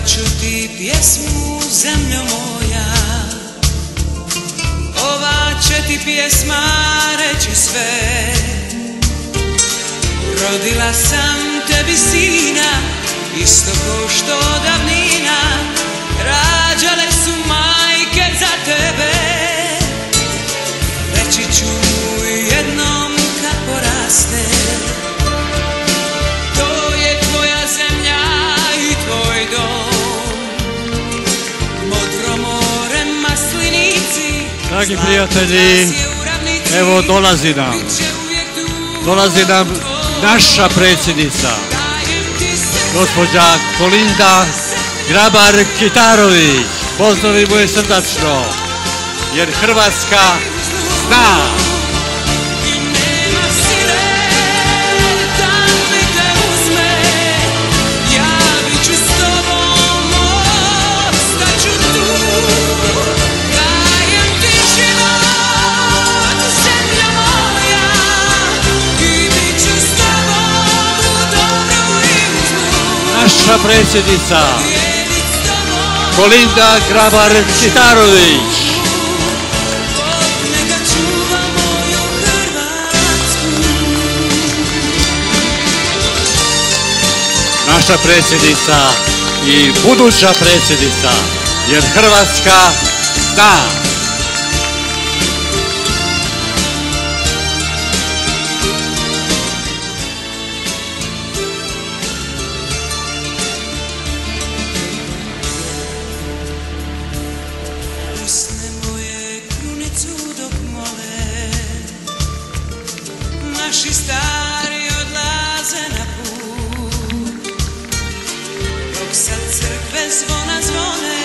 Ću ti pjesmu, zemljo moja, ova će ti pjesma reći sve. Rodila sam tebi sina, isto ko što davnina rađale su majke za tebe. Reći ću mu jednom kad poraste, to je tvoja zemlja i tvoj dom. Dragi prijatelji, evo dolazi nam naša predsjednica, gospođa Kolinda Grabar-Kitarović. Pozdravimo je srdačno, jer Hrvatska zna. Naša predsjednica Kolinda Grabar-Kitarović. Naša predsjednica i buduća predsjednica, jer Hrvatska zna. Naši stari odlaze na put, dok sa crkve zvona zvone,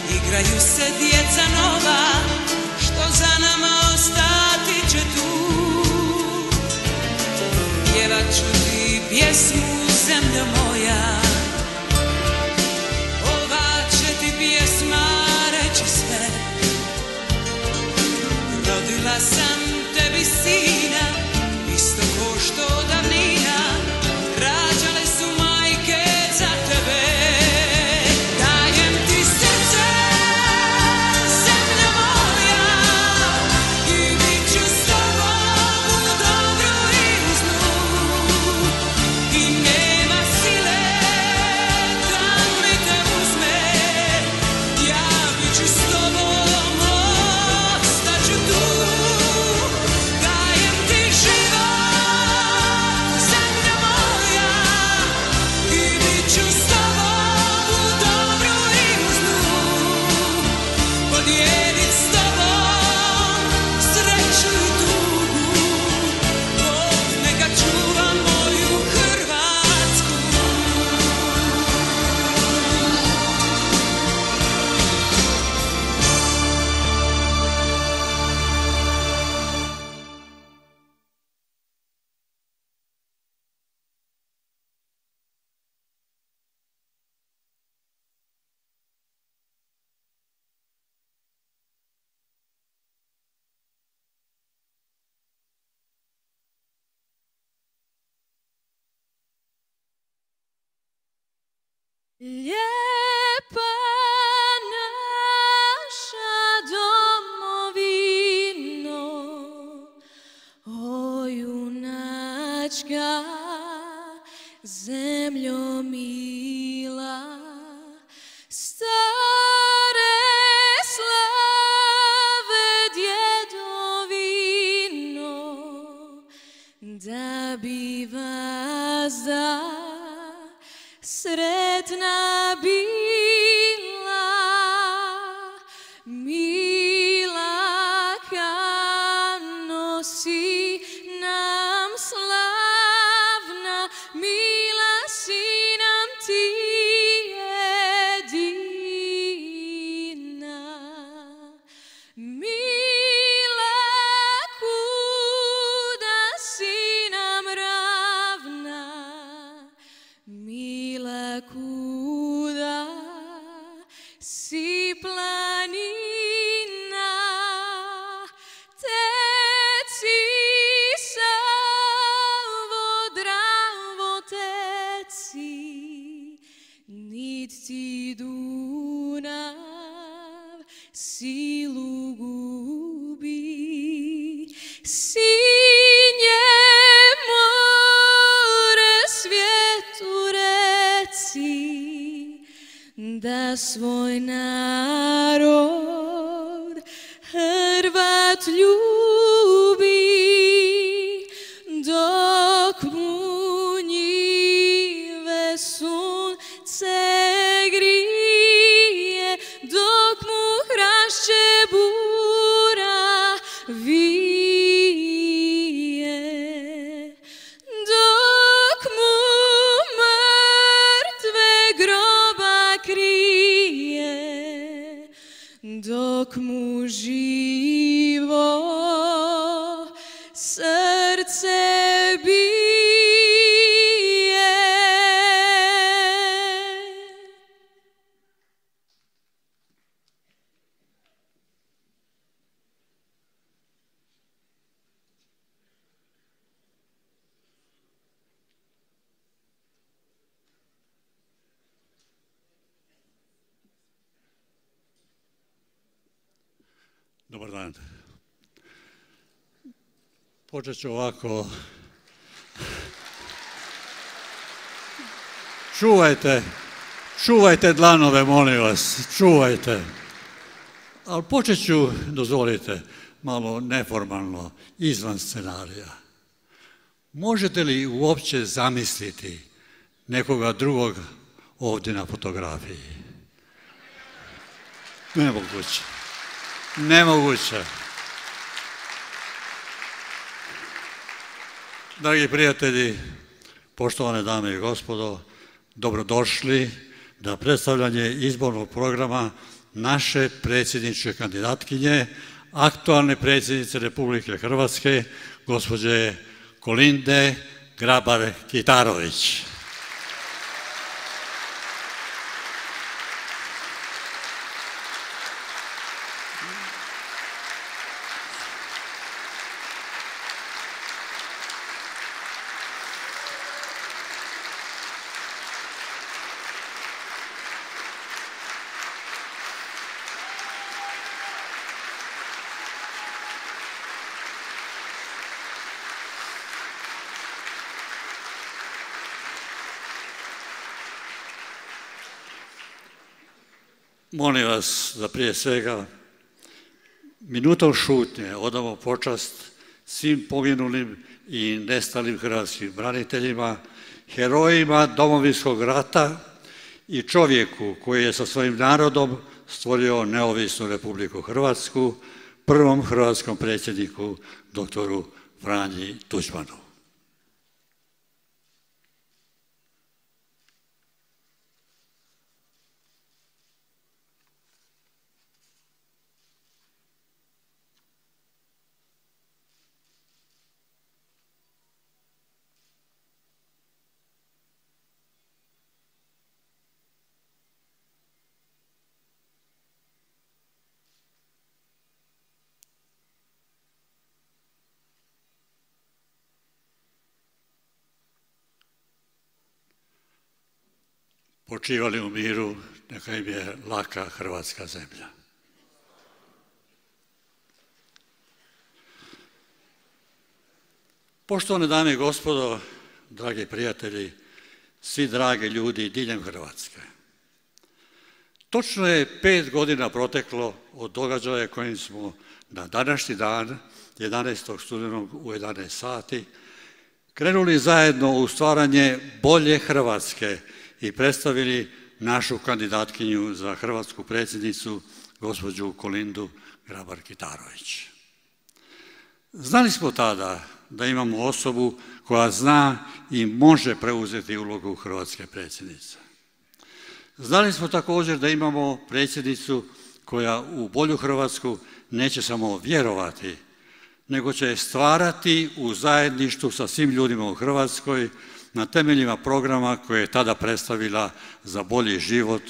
igraju se djeca nova, što za nama ostati će tu. Pjevat ću ti pjesmu, zemljo moja, ova će ti pjesma reći sve. Rodila sam tebi sina, isto ko što davnina rađale su majke za tebe. Dajem ti srce, zemljo moja, i bit ću s tobom u dobru i u zlu. I nema sile da mi te uzme, ja bit ću s tobom, ostaću tu. Dajem ti život, Lijepa naša domovino, o junačka zemljo mila, stare slave djedovino, da bi vas da sretna bila, mila kad nosi nam slavna, mila si nam si planina, teci Savo, Dravo, teci, nit ti Dunav silu gubi, sinje more svijetu reci, da svoj narod Hrvat ljubi, dok mu njive sunce grije, dok mu hrašće bura vije, dok mu mrtve groba krije, dok mu živo srce bije. Dobar dan. Počet ću ovako. Čuvajte dlanove, molim vas, čuvajte. Ali počet ću, dozvolite, malo neformalno, izvan scenarija. Možete li uopće zamisliti nekoga drugog ovdje na fotografiji? Nemoguće. Nemoguće. Dragi prijatelji, poštovane dame i gospodo, dobrodošli na predstavljanje izbornog programa naše predsjedničke kandidatkinje, aktualne predsjednice Republike Hrvatske, gospođe Kolinde Grabar-Kitarović. Molim vas da prije svega minutom šutnje odamo počast svim poginulim i nestalim hrvatskim braniteljima, herojima Domovinskog rata i čovjeku koji je sa svojim narodom stvorio neovisnu Republiku Hrvatsku, prvom hrvatskom predsjedniku doktoru Franji Tuđmanu. Počivali u miru, neka im je laka hrvatska zemlja. Poštovane dame i gospodo, dragi prijatelji, svi dragi ljudi diljem Hrvatske. Točno je 5 godina proteklo od događaja kojim smo na današnji dan, 11. studenog u 11 sati, krenuli zajedno u stvaranje bolje Hrvatske i predstavili našu kandidatkinju za hrvatsku predsjednicu, gospođu Kolindu Grabar-Kitarović. Znali smo tada da imamo osobu koja zna i može preuzeti ulogu hrvatske predsjednice. Znali smo također da imamo predsjednicu koja u bolju Hrvatsku neće samo vjerovati, nego će stvarati u zajedništvu sa svim ljudima u Hrvatskoj na temeljima programa koje je tada predstavila za bolji život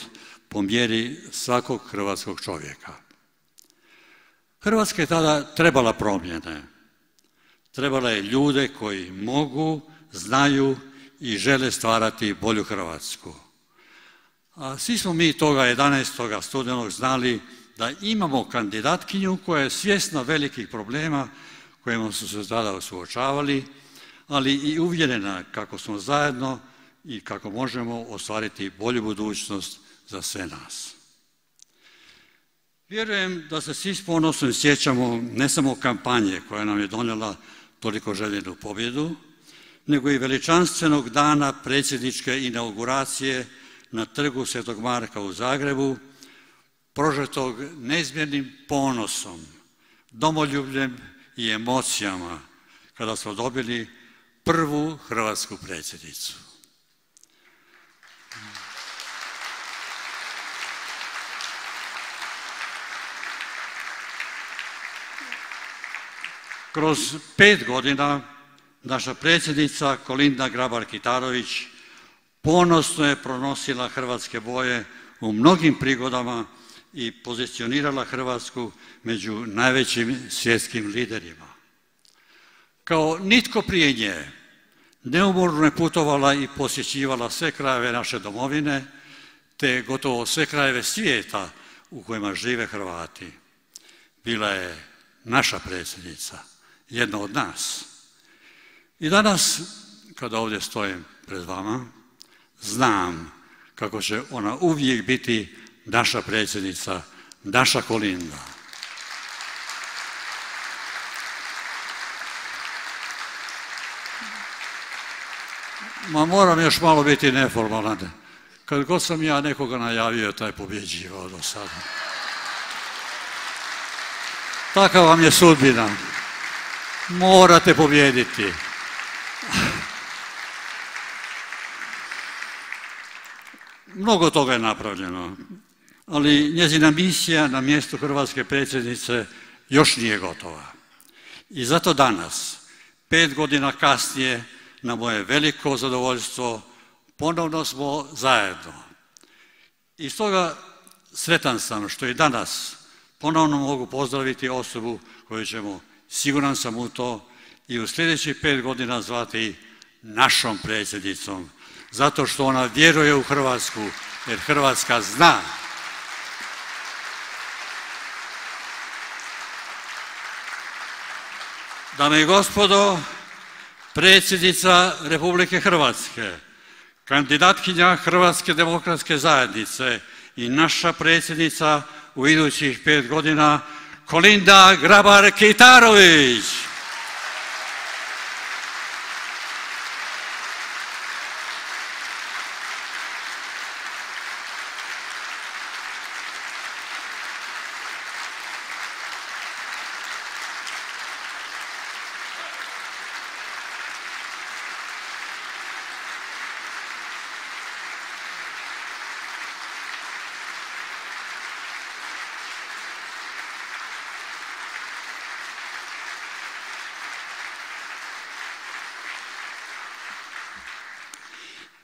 po mjeri svakog hrvatskog čovjeka. Hrvatska je tada trebala promjene. Trebala je ljude koji mogu, znaju i žele stvarati bolju Hrvatsku. A svi smo mi toga 11. studenog znali da imamo kandidatkinju koja je svjesna velikih problema kojima su se tada suočavali, ali i uvjerena kako smo zajedno i kako možemo ostvariti bolju budućnost za sve nas. Vjerujem da se svi s ponosom sjećamo ne samo kampanje koja nam je donijela toliko željenu pobjedu, nego i veličanstvenog dana predsjedničke inauguracije na trgu Svetog Marka u Zagrebu, prožetog neizmjernim ponosom, domoljubljem i emocijama kada smo dobili prvu hrvatsku predsjednicu. Kroz 5 godina naša predsjednica Kolinda Grabar-Kitarović ponosno je pronosila hrvatske boje u mnogim prigodama i pozicionirala Hrvatsku među najvećim svjetskim liderima. Kao nitko prije nje, neumorno je putovala i posjećivala sve krajeve naše domovine, te gotovo sve krajeve svijeta u kojima žive Hrvati. Bila je naša predsjednica, jedna od nas. I danas, kada ovdje stojim pred vama, znam kako će ona uvijek biti naša predsjednica, naša Kolinda. Ma moram još malo biti neformalan. Kad god sam ja nekoga najavio, taj pobjeđivao do sada. Taka vam je sudbina. Morate pobjediti. Mnogo toga je napravljeno, ali njezina misija na mjestu hrvatske predsjednice još nije gotova. I zato danas, 5 godina kasnije, na moje veliko zadovoljstvo, ponovno smo zajedno. I stoga sretan sam što i danas ponovno mogu pozdraviti osobu koju ćemo, siguran sam u to, i u sljedećih 5 godina zvati našom predsjednicom, zato što ona vjeruje u Hrvatsku, jer Hrvatska zna. Dame i gospodo, predsjednica Republike Hrvatske, kandidatkinja Hrvatske demokratske zajednice i naša predsjednica u idućih 5 godina, Kolinda Grabar-Kitarović.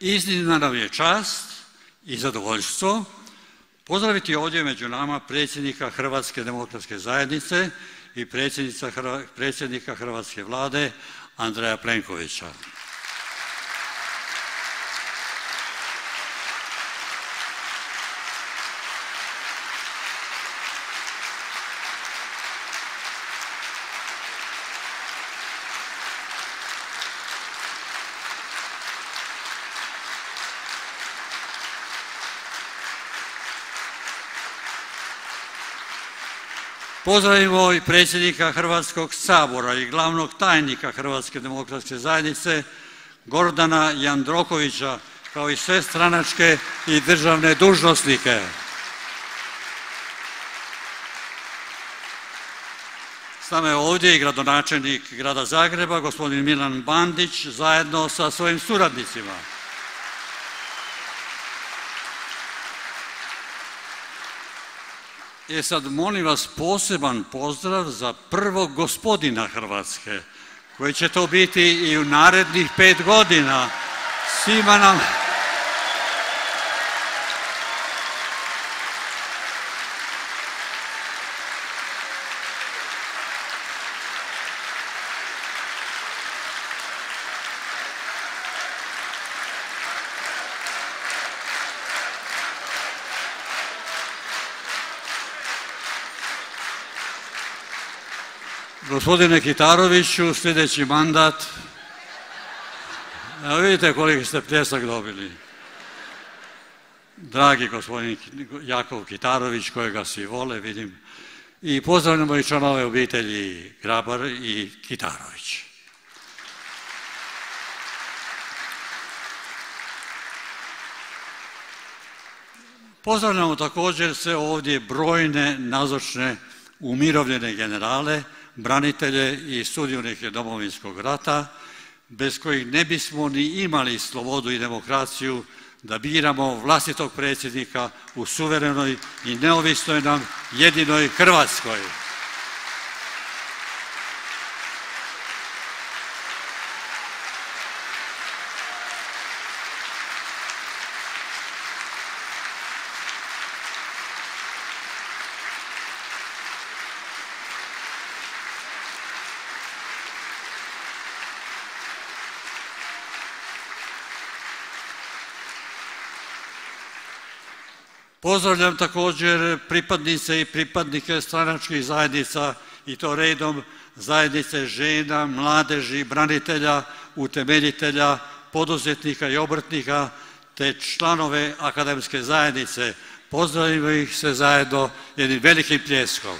Iznimna nam je čast i zadovoljstvo pozdraviti ovdje među nama predsjednika Hrvatske demokratske zajednice i predsjednika Hrvatske vlade Andreja Plenkovića. Pozdravimo i predsjednika Hrvatskog sabora i glavnog tajnika Hrvatske demokratske zajednice Gordana Jandrokovića, kao i sve stranačke i državne dužnosnike. S nama je ovdje i gradonačelnik grada Zagreba, gospodin Milan Bandić, zajedno sa svojim suradnicima. Sad molim vas poseban pozdrav za prvog gospodina Hrvatske, koji će to biti i u narednih 5 godina. Svima nam... Gospodine Kitaroviću, sljedeći mandat. Evo vidite koliki ste pljesak dobili. Dragi gospodin Jakov Kitarović, kojega svi vole, vidim. I pozdravljamo i članove obitelji Grabar i Kitarović. Pozdravljamo također sve ovdje brojne nazočne umirovljene generale, branitelje i sudionike Domovinskog rata, bez kojih ne bismo ni imali slobodu i demokraciju da biramo vlastitog predsjednika u suverenoj i neovisnoj nam jedinoj Hrvatskoj. Pozdravljam također pripadnice i pripadnike stranačkih zajednica i to redom zajednice žena, mladeži, branitelja, utemeljitelja, poduzetnika i obrtnika te članove akademske zajednice. Pozdravimo ih sve zajedno jednim velikim pljeskom.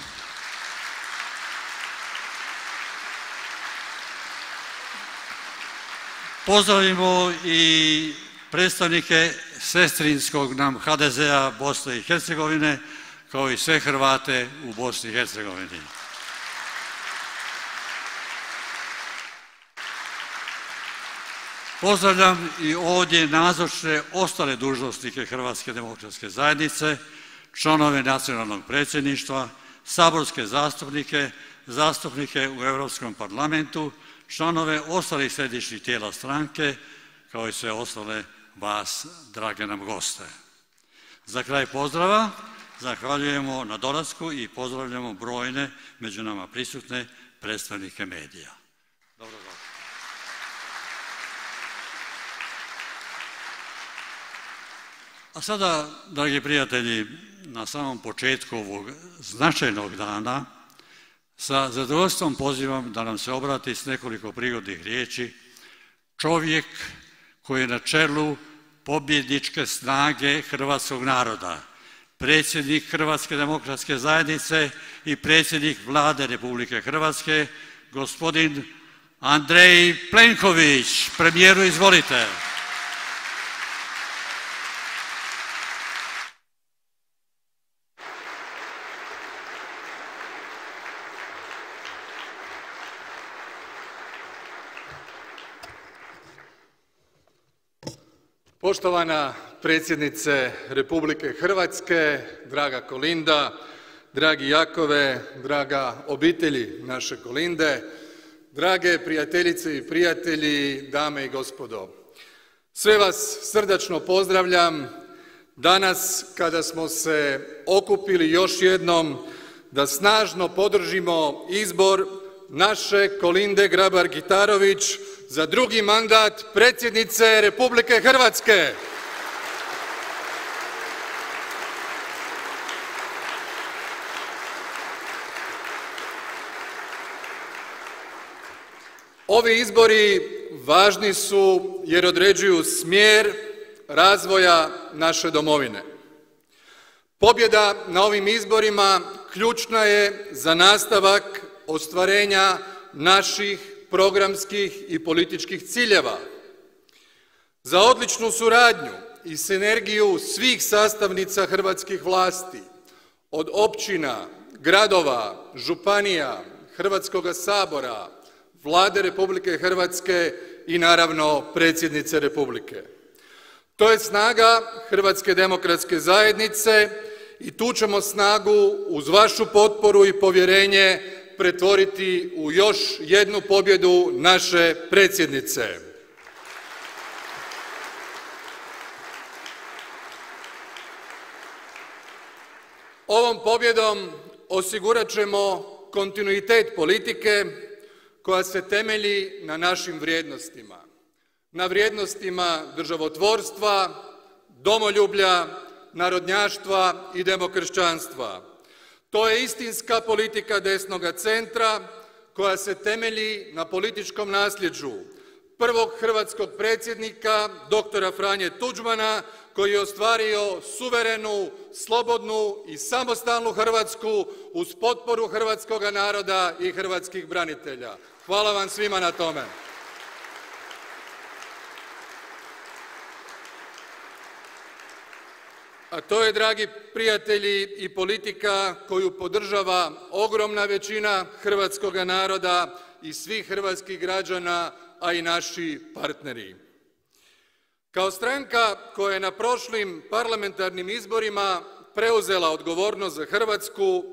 Pozdravimo i predstavnike sestrinskog nam HDZ-a Bosne i Hercegovine, kao i sve Hrvate u Bosni i Hercegovini. Pozdravljam i ovdje nazočne ostale dužnosnike Hrvatske demokratske zajednice, članove nacionalnog predsjedništva, saborske zastupnike, zastupnike u Europskom parlamentu, članove ostalih središnjih tijela stranke, kao i sve ostale vas, drage nam goste. Za kraj pozdrava zahvaljujemo na dolasku i pozdravljamo brojne među nama prisutne predstavnike medija. Dobrodošli. A sada, dragi prijatelji, na samom početku ovog značajnog dana sa zadovoljstvom pozivam da nam se obrati s nekoliko prigodnih riječi čovjek koji je na čelu pobjedničke snage hrvatskog naroda, predsjednik Hrvatske demokratske zajednice i predsjednik Vlade Republike Hrvatske, gospodin Andrej Plenković. Premijeru, izvolite. Poštovana predsjednice Republike Hrvatske, draga Kolinda, dragi Jakove, draga obitelji naše Kolinde, drage prijateljice i prijatelji, dame i gospodo. Sve vas srdačno pozdravljam danas kada smo se okupili još jednom da snažno podržimo izbor naše Kolinde Grabar-Kitarović za drugi mandat predsjednice Republike Hrvatske. Ovi izbori važni su jer određuju smjer razvoja naše domovine. Pobjeda na ovim izborima ključna je za nastavak ostvarenja naših programskih i političkih ciljeva, za odličnu suradnju i sinergiju svih sastavnica hrvatskih vlasti, od općina, gradova, županija, Hrvatskoga sabora, Vlade Republike Hrvatske i naravno predsjednice Republike. To je snaga Hrvatske demokratske zajednice i tu ćemo snagu uz vašu potporu i povjerenje pretvoriti u još jednu pobjedu naše predsjednice. Ovom pobjedom osigurat ćemo kontinuitet politike koja se temelji na našim vrijednostima. Na vrijednostima državotvorstva, domoljublja, narodnjaštva i demokršćanstva. To je istinska politika desnoga centra koja se temelji na političkom nasljeđu prvog hrvatskog predsjednika, doktora Franje Tuđmana, koji je ostvario suverenu, slobodnu i samostalnu Hrvatsku uz potporu hrvatskoga naroda i hrvatskih branitelja. Hvala vam svima na tome. A to je, dragi prijatelji, i politika koju podržava ogromna većina hrvatskoga naroda i svih hrvatskih građana, a i naši partneri. Kao stranka koja je na prošlim parlamentarnim izborima preuzela odgovornost za Hrvatsku,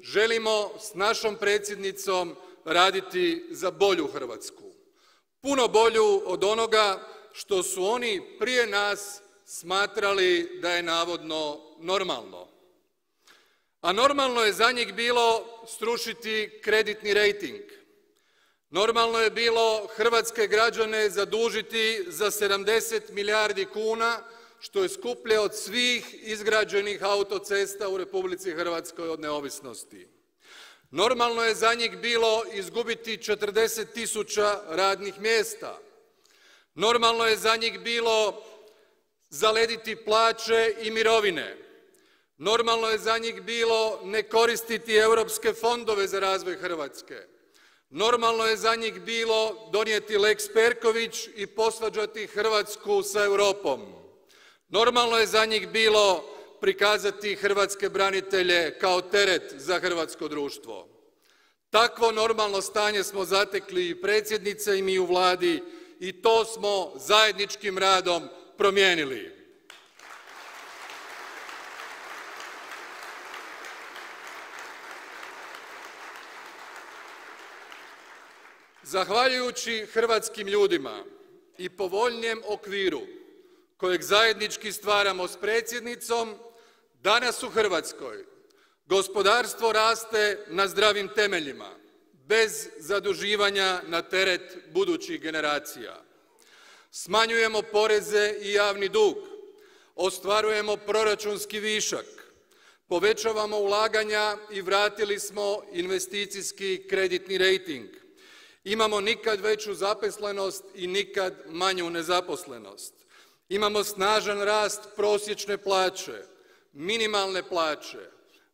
želimo s našom predsjednicom raditi za bolju Hrvatsku. Puno bolju od onoga što su oni prije nas smatrali da je navodno normalno. A normalno je za njih bilo srušiti kreditni rejting. Normalno je bilo hrvatske građane zadužiti za 70 milijardi kuna, što je skuplje od svih izgrađenih autocesta u Republici Hrvatskoj od neovisnosti. Normalno je za njih bilo izgubiti 40.000 radnih mjesta. Normalno je za njih bilo zalediti plaće i mirovine. Normalno je za njih bilo ne koristiti europske fondove za razvoj Hrvatske. Normalno je za njih bilo donijeti Lex Perković i posvađati Hrvatsku sa Europom. Normalno je za njih bilo prikazati hrvatske branitelje kao teret za hrvatsko društvo. Takvo normalno stanje smo zatekli i predsjednica i mi u Vladi i to smo zajedničkim radom promijenili. Zahvaljujući hrvatskim ljudima i povoljnijem okviru kojeg zajednički stvaramo s predsjednicom, danas u Hrvatskoj gospodarstvo raste na zdravim temeljima, bez zaduživanja na teret budućih generacija. Smanjujemo poreze i javni dug, ostvarujemo proračunski višak, povećavamo ulaganja i vratili smo investicijski kreditni rejting. Imamo nikad veću zaposlenost i nikad manju nezaposlenost. Imamo snažan rast prosječne plaće, minimalne plaće,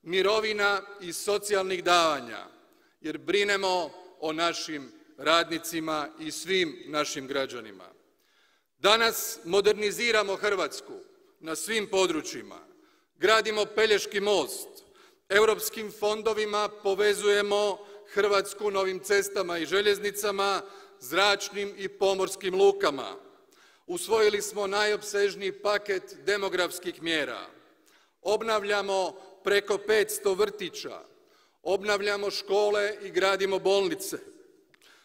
mirovina i socijalnih davanja, jer brinemo o našim radnicima i svim našim građanima. Danas moderniziramo Hrvatsku na svim područjima, gradimo Pelješki most, europskim fondovima povezujemo Hrvatsku novim cestama i željeznicama, zračnim i pomorskim lukama. Usvojili smo najopsežniji paket demografskih mjera. Obnavljamo preko 500 vrtića, obnavljamo škole i gradimo bolnice.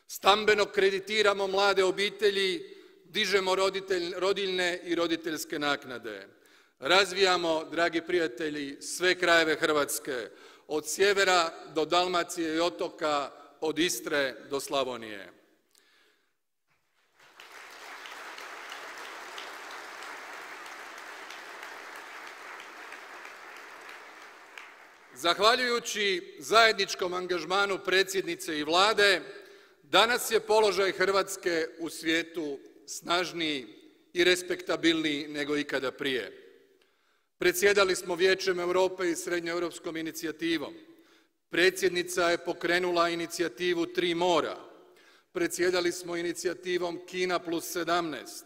Stambeno kreditiramo mlade obitelji, dižemo rodiljne i roditeljske naknade. Razvijamo, dragi prijatelji, sve krajeve Hrvatske, od sjevera do Dalmacije i otoka, od Istre do Slavonije. Zahvaljujući zajedničkom angažmanu predsjednice i Vlade, danas je položaj Hrvatske u svijetu snažniji i respektabilniji nego ikada prije. Predsjedali smo Vijećem Europe i srednjoeuropskom inicijativom. Predsjednica je pokrenula inicijativu Tri mora. Predsjedali smo inicijativom Kina +17.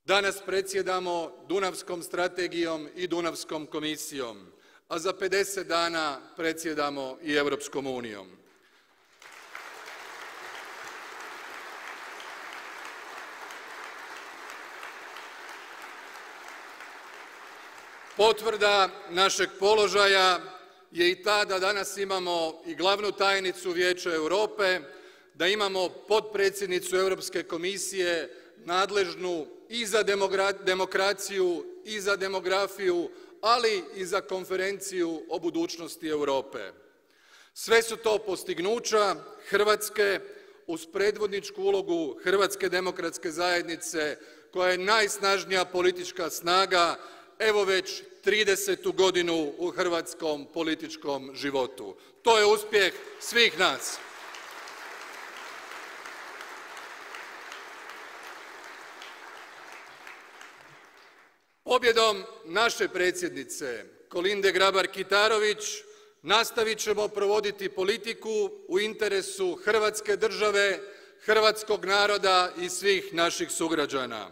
Danas predsjedamo Dunavskom strategijom i Dunavskom komisijom, a za 50 dana predsjedamo i Europskom unijom. Potvrda našeg položaja je i ta da danas imamo i glavnu tajnicu Vijeća Europe, da imamo potpredsjednicu Europske komisije nadležnu i za demokraciju i za demografiju, ali i za konferenciju o budućnosti Europe. Sve su to postignuća Hrvatske uz predvodničku ulogu Hrvatske demokratske zajednice, koja je najsnažnija politička snaga, evo već 30. godinu u hrvatskom političkom životu. To je uspjeh svih nas. Pobjedom naše predsjednice Kolinde Grabar-Kitarović nastavit ćemo provoditi politiku u interesu Hrvatske države, hrvatskog naroda i svih naših sugrađana.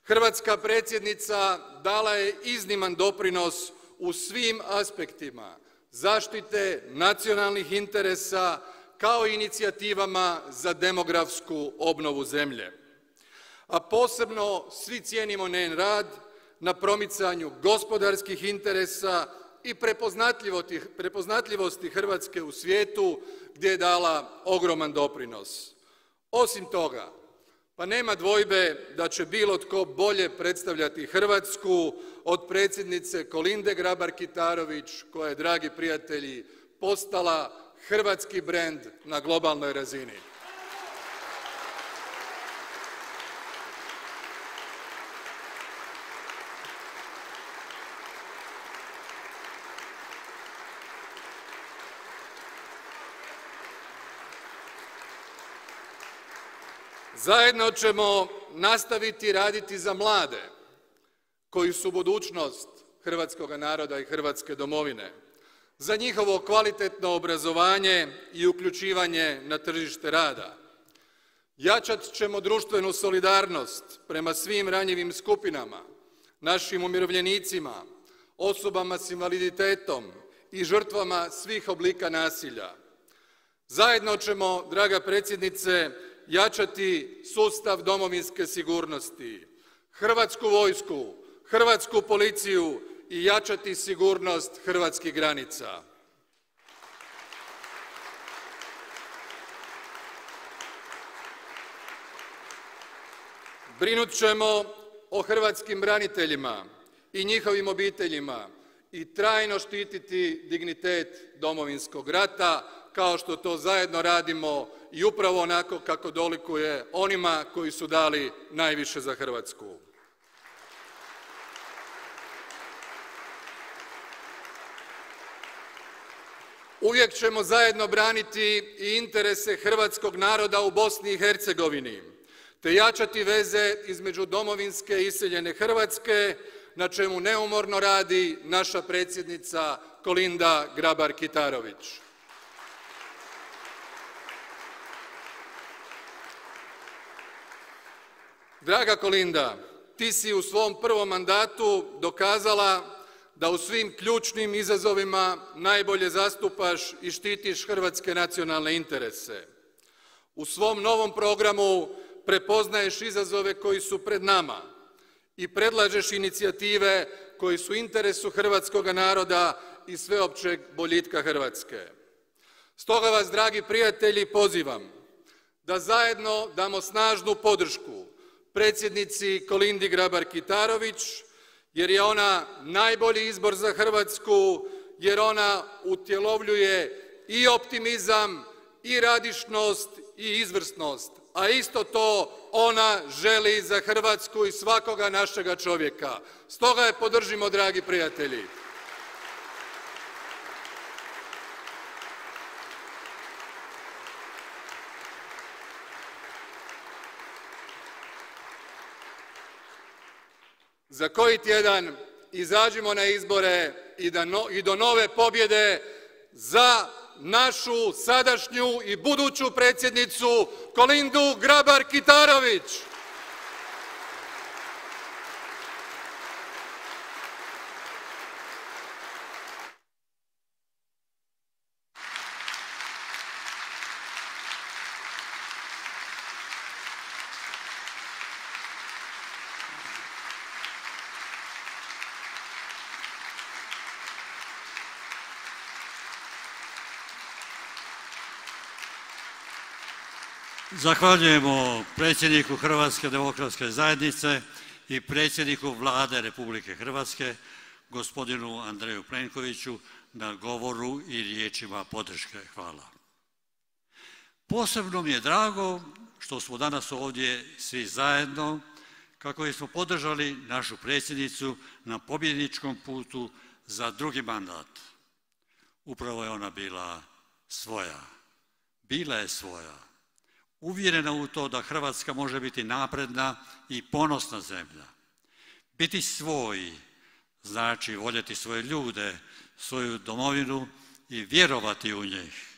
Hrvatska predsjednica dala je izniman doprinos u svim aspektima zaštite nacionalnih interesa kao i inicijativama za demografsku obnovu zemlje. A posebno svi cijenimo njen rad na promicanju gospodarskih interesa i prepoznatljivosti Hrvatske u svijetu gdje je dala ogroman doprinos. Osim toga, pa nema dvojbe da će bilo tko bolje predstavljati Hrvatsku od predsjednice Kolinde Grabar-Kitarović koja je, dragi prijatelji, postala hrvatski brend na globalnoj razini. Zajedno ćemo nastaviti raditi za mlade koji su budućnost hrvatskog naroda i Hrvatske domovine, za njihovo kvalitetno obrazovanje i uključivanje na tržište rada. Jačat ćemo društvenu solidarnost prema svim ranjivim skupinama, našim umirovljenicima, osobama s invaliditetom i žrtvama svih oblika nasilja. Zajedno ćemo, draga predsjednice, jačati sustav domovinske sigurnosti, Hrvatsku vojsku, Hrvatsku policiju i jačati sigurnost hrvatskih granica. Brinut ćemo o hrvatskim braniteljima i njihovim obiteljima i trajno štititi dignitet Domovinskog rata, kao što to zajedno radimo i upravo onako kako dolikuje onima koji su dali najviše za Hrvatsku. Uvijek ćemo zajedno braniti i interese hrvatskog naroda u Bosni i Hercegovini, te jačati veze između domovinske i iseljene Hrvatske, na čemu neumorno radi naša predsjednica Kolinda Grabar-Kitarović. Draga Kolinda, ti si u svom prvom mandatu dokazala da u svim ključnim izazovima najbolje zastupaš i štitiš hrvatske nacionalne interese. U svom novom programu prepoznaješ izazove koji su pred nama i predlažeš inicijative koji su u interesu hrvatskog naroda i sveopćeg boljitka Hrvatske. Stoga vas, dragi prijatelji, pozivam da zajedno damo snažnu podršku predsjednici Kolindi Grabar-Kitarović, jer je ona najbolji izbor za Hrvatsku, jer ona utjelovljuje i optimizam, i radišnost, i izvrsnost, a isto to ona želi za Hrvatsku i svakoga našega čovjeka. Stoga je podržimo, dragi prijatelji. Za koji tjedan izađimo na izbore i do nove pobjede za našu sadašnju i buduću predsjednicu Kolindu Grabar-Kitarović. Zahvaljujemo predsjedniku Hrvatske demokratske zajednice i predsjedniku Vlade Republike Hrvatske, gospodinu Andreju Plenkoviću, na govoru i riječima podrške. Hvala. Posebno mi je drago što smo danas ovdje svi zajedno kako smo podržali našu predsjednicu na pobjedničkom putu za drugi mandat. Upravo je ona bila svoja. Bila je svoja. Uvjerena u to da Hrvatska može biti napredna i ponosna zemlja. Biti svoj znači voljeti svoje ljude, svoju domovinu i vjerovati u njih.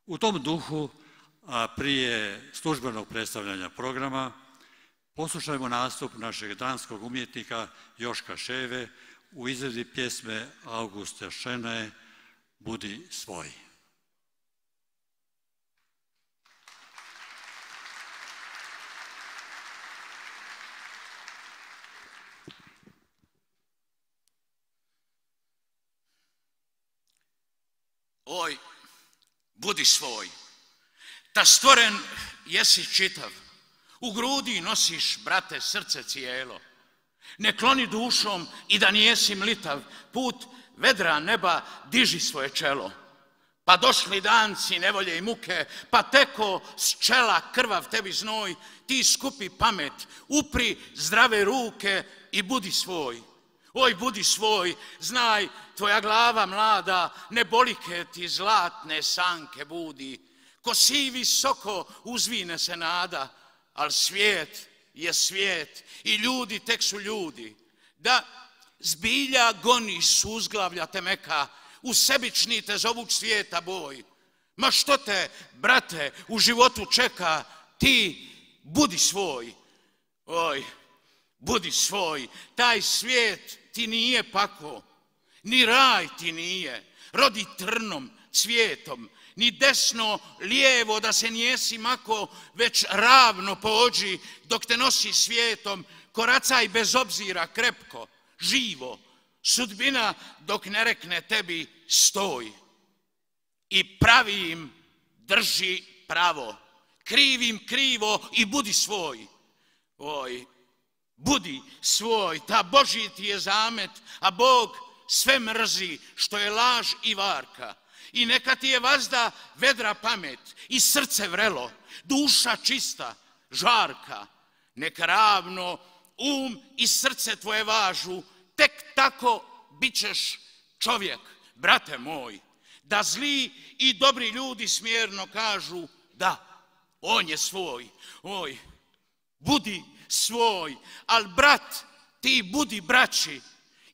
U tom duhu, a prije službenog predstavljanja programa, poslušajmo nastup našeg danskog umjetnika Joška Ševe u izvedbi pjesme Augusta Šene Budi svoj. Oj, budi svoj, ta stvoren jesi čitav, u grudi nosiš, brate, srce cijelo. Ne kloni dušom i da nijesi mlitav, put vedra neba diži svoje čelo. Pa došli danci nevolje i muke, pa teko s čela krvav tebi znoj, ti skupi pamet, upri zdrave ruke i budi svoj. Oj, budi svoj, znaj, tvoja glava mlada, ne bolike ti zlatne sanke budi. Ko si visoko uzvine se nada, al svijet je svijet i ljudi tek su ljudi. Da zbilja goni suzglavlja te meka, u sebični te zovuć svijeta boj. Ma što te, brate, u životu čeka, ti budi svoj. Oj, budi svoj, taj svijet ti nije pako, ni raj ti nije, rodi trnom, cvijetom, ni desno, lijevo da se nijesi mako, već ravno pođi dok te nosi svijetom, koracaj bez obzira krepko, živo, sudbina dok ne rekne tebi stoj. I pravim drži pravo, krivim krivo i budi svoj. Oj, budi svoj, ta Božji ti je zamet, a Bog sve mrzi što je laž i varka. I neka ti je vazda vedra pamet i srce vrelo, duša čista, žarka. Neka ravno i srce tvoje važu, tek tako bit ćeš čovjek, brate moj. Da zli i dobri ljudi smjerno kažu, da, on je svoj. Oj, budi svoj, al brat, ti budi braći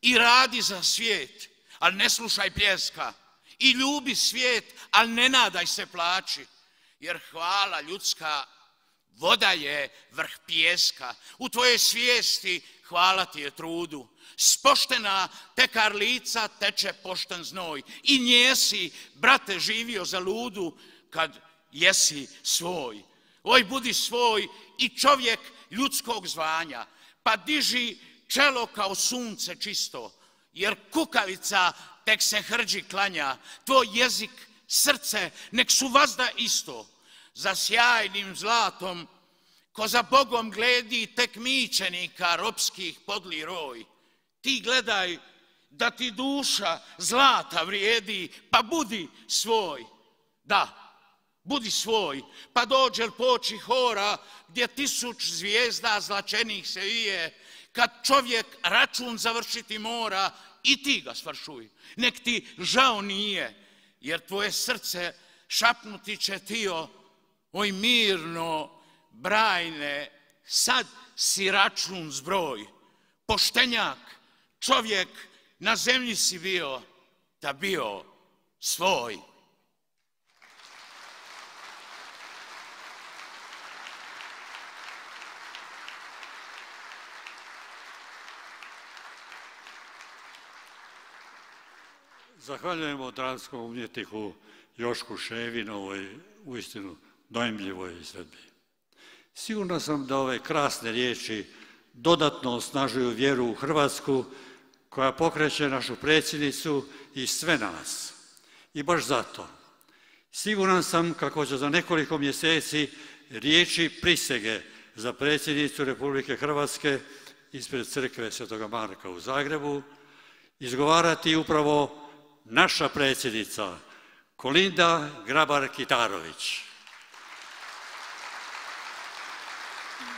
i radi za svijet, al ne slušaj pljeska. I ljubi svijet, al ne nadaj se plaći, jer hvala ljudska voda je vrh pijeska. U tvojoj svijesti hvala ti je trudu. S poštena tekar lica teče pošten znoj. I njesi, brate, živio za ludu kad jesi svoj. Oj, budi svoj i čovjek ljudskog zvanja, pa diži čelo kao sunce čisto, jer kukavica tek se hrđi klanja, tvoj jezik, srce, nek su vazda isto. Za sjajnim zlatom, ko za Bogom gledi, tek mičenika ropskih podli roj. Ti gledaj da ti duša zlata vrijedi, pa budi svoj. Da, budi svoj, pa dođe l poči hora, gdje 1000 zvijezda zlačenih se vije, kad čovjek račun završiti mora, i ti ga svršuj, nek ti žao nije, jer tvoje srce šapnuti će tio, oj mirno, brajne, sad si račun zbroj. Poštenjak, čovjek, na zemlji si bio, da bio svoj. Zahvaljujemo dranskom umjetniku Jošku Ševi na ovoj uistinu dojmljivoj izvedbi. Sigurno sam da ove krasne riječi dodatno osnažuju vjeru u Hrvatsku koja pokreće našu predsjednicu i sve nas. I baš zato siguran sam kako će za nekoliko mjeseci riječi prisege za predsjednicu Republike Hrvatske ispred crkve Svetoga Marka u Zagrebu izgovarati upravo naša predsjednica Kolinda Grabar-Kitarović.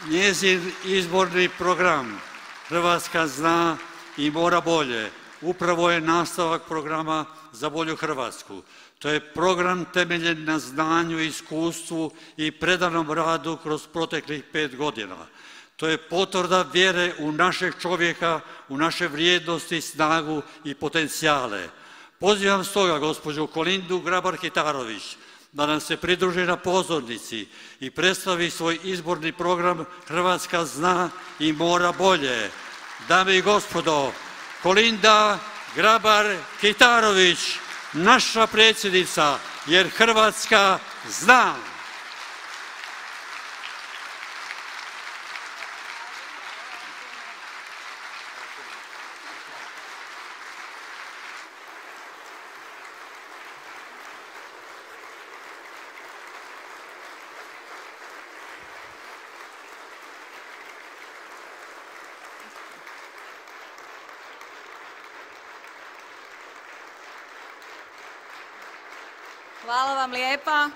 Njezin izborni program Hrvatska zna i mora bolje upravo je nastavak programa za bolju Hrvatsku. To je program temeljen na znanju, iskustvu i predanom radu kroz proteklih 5 godina. To je potvrda vjere u našeg čovjeka, u naše vrijednosti, snagu i potencijale. Pozivam stoga gospođu Kolindu Grabar-Kitarović da nam se pridruži na pozornici i predstavi svoj izborni program Hrvatska zna i mora bolje. Dame i gospodo, Kolinda Grabar-Kitarović, naša predsjednica, jer Hrvatska zna. Hvala vam lijepa.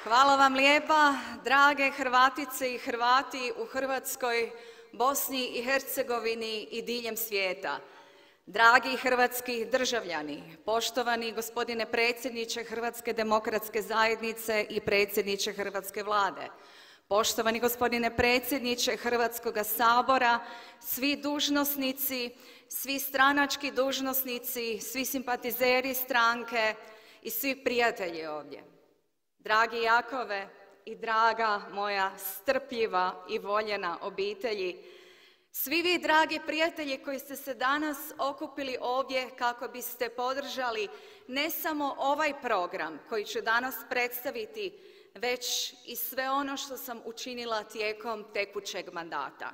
Hvala vam lijepa, drage Hrvatice i Hrvati u Hrvatskoj, Bosni i Hercegovini i diljem svijeta. Dragi hrvatski državljani, poštovani gospodine predsjedniče Hrvatske demokratske zajednice i predsjedniče Hrvatske vlade, poštovani gospodine predsjedniče Hrvatskoga sabora, svi dužnosnici, svi stranački dužnosnici, svi simpatizeri stranke i svi prijatelji ovdje. Dragi Jakove i draga moja strpljiva i voljena obitelji, svi vi dragi prijatelji koji ste se danas okupili ovdje kako biste podržali ne samo ovaj program koji ću danas predstaviti, već i sve ono što sam učinila tijekom tekućeg mandata.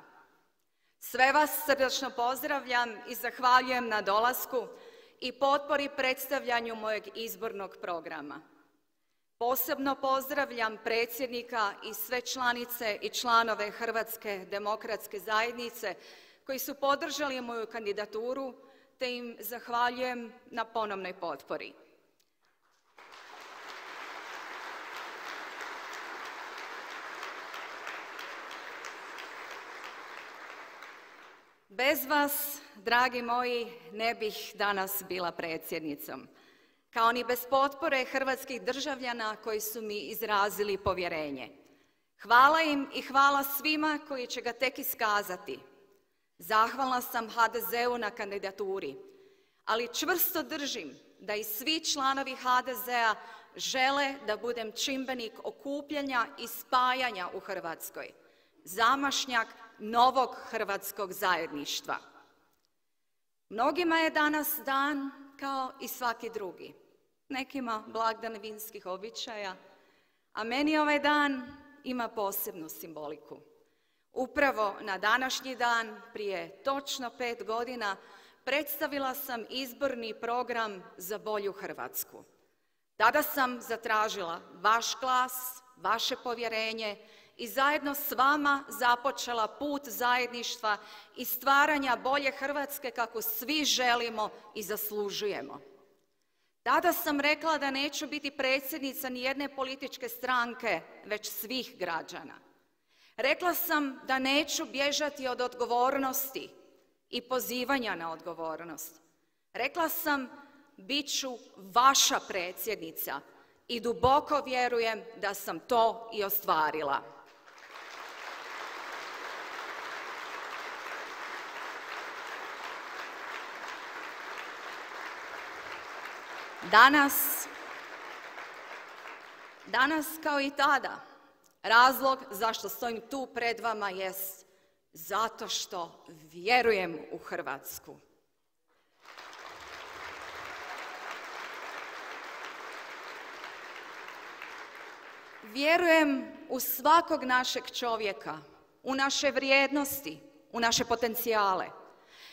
Sve vas srdačno pozdravljam i zahvaljujem na dolasku i potpori predstavljanju mojeg izbornog programa. Posebno pozdravljam predsjednika i sve članice i članove Hrvatske demokratske zajednice koji su podržali moju kandidaturu, te im zahvaljujem na ponovnoj potpori. Bez vas, dragi moji, ne bih danas bila predsjednicom, kao ni bez potpore hrvatskih državljana koji su mi izrazili povjerenje. Hvala im i hvala svima koji će ga tek iskazati. Zahvalna sam HDZ-u na kandidaturi, ali čvrsto držim da i svi članovi HDZ-a žele da budem čimbenik okupljanja i spajanja u Hrvatskoj, zamašnjak novog hrvatskog zajedništva. Mnogima je danas dan kao i svaki drugi, nekima blagdan vinskih običaja, a meni ovaj dan ima posebnu simboliku. Upravo na današnji dan, prije točno 5 godina, predstavila sam izborni program za bolju Hrvatsku. Tada sam zatražila vaš glas, vaše povjerenje i zajedno s vama započela put zajedništva i stvaranja bolje Hrvatske kako svi želimo i zaslužujemo. Tada sam rekla da neću biti predsjednica ni jedne političke stranke, već svih građana. Rekla sam da neću bježati od odgovornosti i pozivanja na odgovornost. Rekla sam, bit ću vaša predsjednica i duboko vjerujem da sam to i ostvarila. Danas kao i tada, razlog zašto stojim tu pred vama jest zato što vjerujem u Hrvatsku. Vjerujem u svakog našeg čovjeka, u naše vrijednosti, u naše potencijale.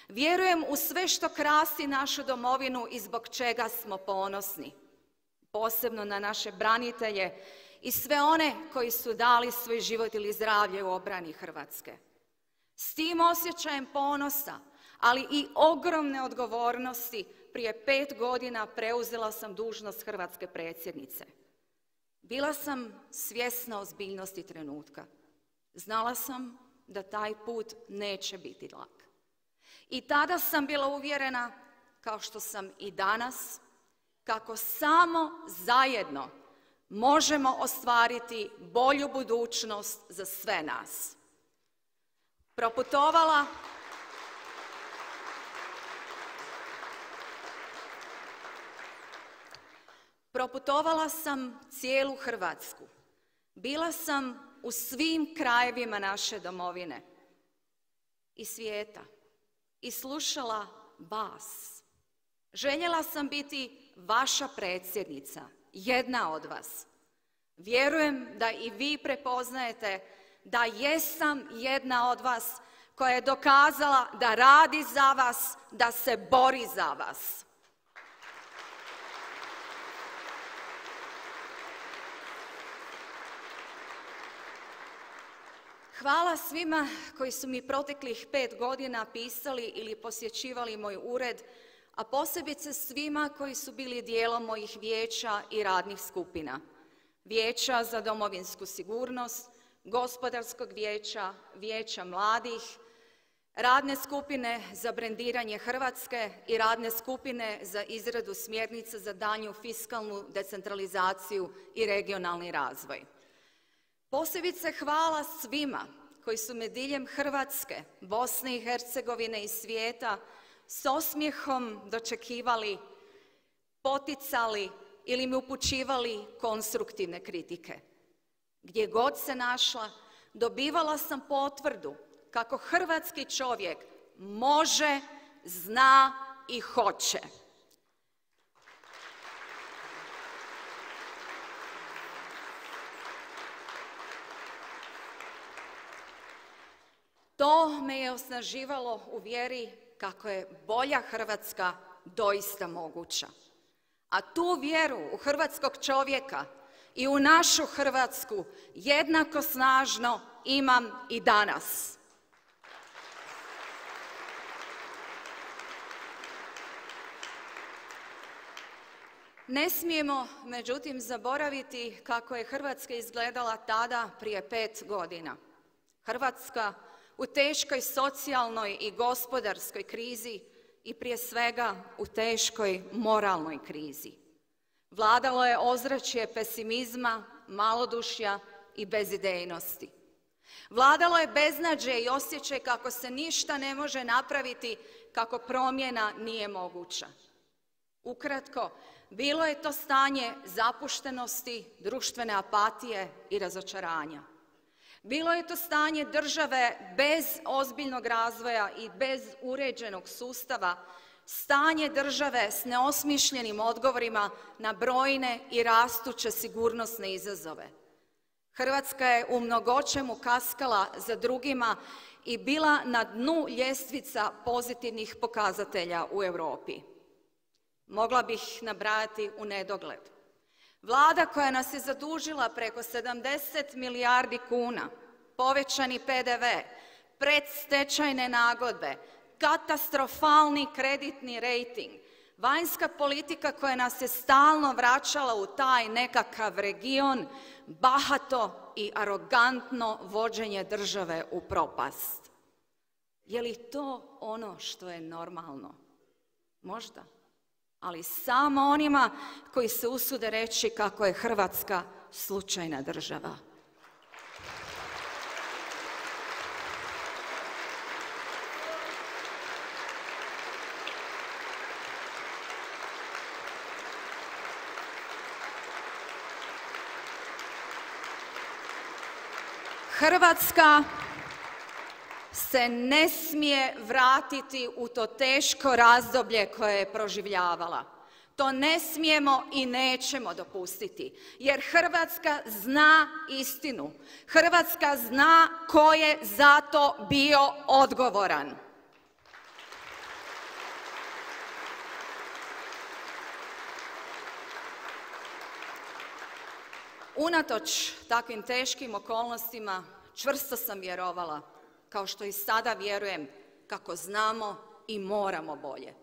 Vjerujem u sve što krasi našu domovinu i zbog čega smo ponosni. Posebno na naše branitelje i sve one koji su dali svoj život ili zdravlje u obrani Hrvatske. S tim osjećajem ponosa, ali i ogromne odgovornosti, prije 5 godina preuzela sam dužnost hrvatske predsjednice. Bila sam svjesna ozbiljnosti trenutka. Znala sam da taj put neće biti lak. I tada sam bila uvjerena, kao što sam i danas, kako samo zajedno možemo ostvariti bolju budućnost za sve nas. Proputovala sam cijelu Hrvatsku. Bila sam u svim krajevima naše domovine i svijeta i slušala vas. Željela sam biti vaša predsjednica, jedna od vas. Vjerujem da i vi prepoznajete da jesam jedna od vas koja je dokazala da radi za vas, da se bori za vas. Hvala svima koji su mi proteklih 5 godina pisali ili posjećivali moj ured, a posebice svima koji su bili dijelom mojih vijeća i radnih skupina. Vijeća za domovinsku sigurnost, gospodarskog vijeća, vijeća mladih, radne skupine za brendiranje Hrvatske i radne skupine za izradu smjernica za daljnju fiskalnu decentralizaciju i regionalni razvoj. Posebice hvala svima koji su me diljem Hrvatske, Bosne i Hercegovine i svijeta s osmijehom dočekivali, poticali ili mi upućivali konstruktivne kritike. Gdje god se našla, dobivala sam potvrdu kako hrvatski čovjek može, zna i hoće. To me je osnaživalo u vjeri kako je bolja Hrvatska doista moguća. A tu vjeru u hrvatskog čovjeka i u našu Hrvatsku jednako snažno imam i danas. Ne smijemo, međutim, zaboraviti kako je Hrvatska izgledala tada prije 5 godina. Hrvatska u teškoj socijalnoj i gospodarskoj krizi i prije svega u teškoj moralnoj krizi. Vladalo je ozračje pesimizma, malodušja i bezidejnosti. Vladalo je beznađe i osjećaj kako se ništa ne može napraviti, kako promjena nije moguća. Ukratko, bilo je to stanje zapuštenosti, društvene apatije i razočaranja. Bilo je to stanje države bez ozbiljnog razvoja i bez uređenog sustava, stanje države s neosmišljenim odgovorima na brojne i rastuće sigurnosne izazove. Hrvatska je u mnogočemu kaskala za drugima i bila na dnu ljestvica pozitivnih pokazatelja u Europi. Mogla bih nabrajati u nedogled. Vlada koja nas je zadužila preko 70 milijardi kuna, povećani PDV, predstečajne nagodbe, katastrofalni kreditni rejting, vanjska politika koja nas je stalno vraćala u taj nekakav region, bahato i arogantno vođenje države u propast. Je li to ono što je normalno? Možda. Ali samo onima koji se usude reći kako je Hrvatska slučajna država. Hrvatska se ne smije vratiti u to teško razdoblje koje je proživljavala. To ne smijemo i nećemo dopustiti, jer Hrvatska zna istinu. Hrvatska zna ko je za to bio odgovoran. Unatoč takvim teškim okolnostima čvrsto sam vjerovala, kao što i sada vjerujem, kako znamo i moramo bolje.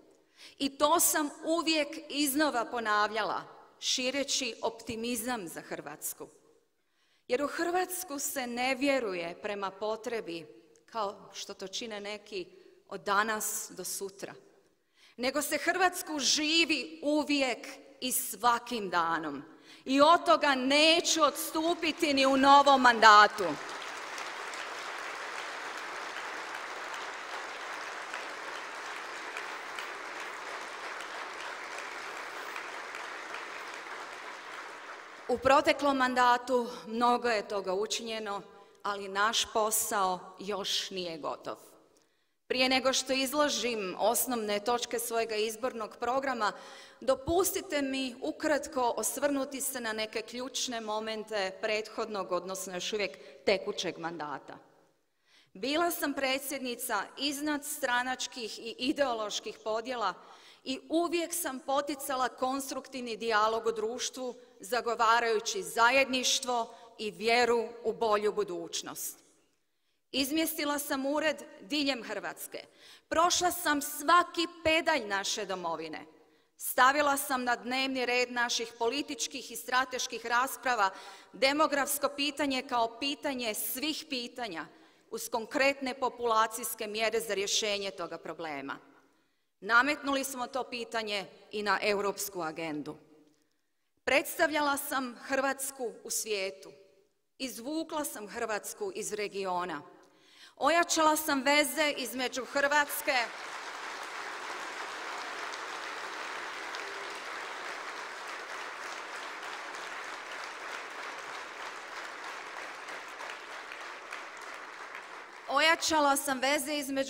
I to sam uvijek iznova ponavljala, šireći optimizam za Hrvatsku. Jer u Hrvatsku se ne vjeruje prema potrebi, kao što to čine neki, od danas do sutra. Nego se Hrvatsku živi uvijek i svakim danom. i od toga neću odstupiti ni u novom mandatu. U proteklom mandatu mnogo je toga učinjeno, ali naš posao još nije gotov. Prije nego što izložim osnovne točke svojega izbornog programa, dopustite mi ukratko osvrnuti se na neke ključne momente prethodnog, odnosno još uvijek tekućeg mandata. Bila sam predsjednica iznad stranačkih i ideoloških podjela i uvijek sam poticala konstruktivni dijalog u društvu, zagovarajući zajedništvo i vjeru u bolju budućnost. Izmjestila sam ured diljem Hrvatske. Prošla sam svaki pedalj naše domovine. Stavila sam na dnevni red naših političkih i strateških rasprava demografsko pitanje kao pitanje svih pitanja uz konkretne populacijske mjere za rješenje toga problema. Nametnuli smo to pitanje i na europsku agendu. Predstavljala sam Hrvatsku u svijetu. Izvukla sam Hrvatsku iz regiona. Ojačala sam veze između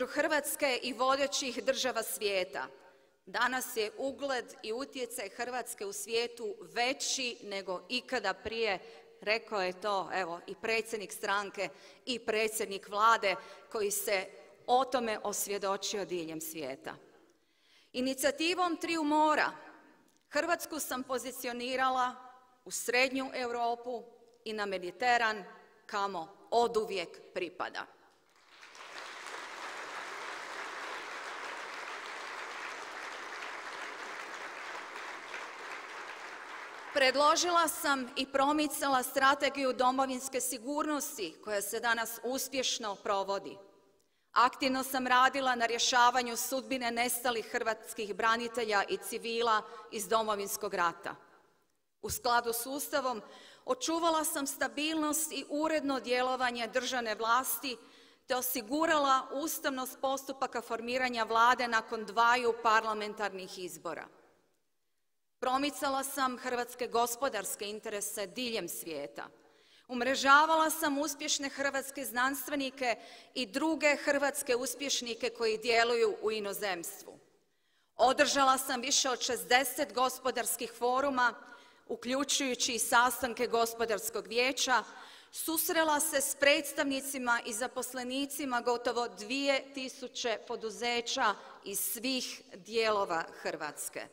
Hrvatske i vodećih država svijeta. Danas je ugled i utjecaj Hrvatske u svijetu veći nego ikada prije. Rekao je to, evo, i predsjednik stranke i predsjednik vlade koji se o tome osvjedočio diljem svijeta. Inicijativom Triju mora Hrvatsku sam pozicionirala u srednju Europu i na Mediteran, kamo oduvijek pripada. Predložila sam i promicala strategiju domovinske sigurnosti koja se danas uspješno provodi. Aktivno sam radila na rješavanju sudbine nestalih hrvatskih branitelja i civila iz Domovinskog rata. U skladu s Ustavom očuvala sam stabilnost i uredno djelovanje državne vlasti te osigurala ustavnost postupaka formiranja vlade nakon 2 parlamentarnih izbora. Promicala sam hrvatske gospodarske interese diljem svijeta. Umrežavala sam uspješne hrvatske znanstvenike i druge hrvatske uspješnike koji djeluju u inozemstvu. Održala sam više od 60 gospodarskih foruma, uključujući i sastanke Gospodarskog vijeća, susrela se s predstavnicima i zaposlenicima gotovo 2000 poduzeća iz svih dijelova Hrvatske.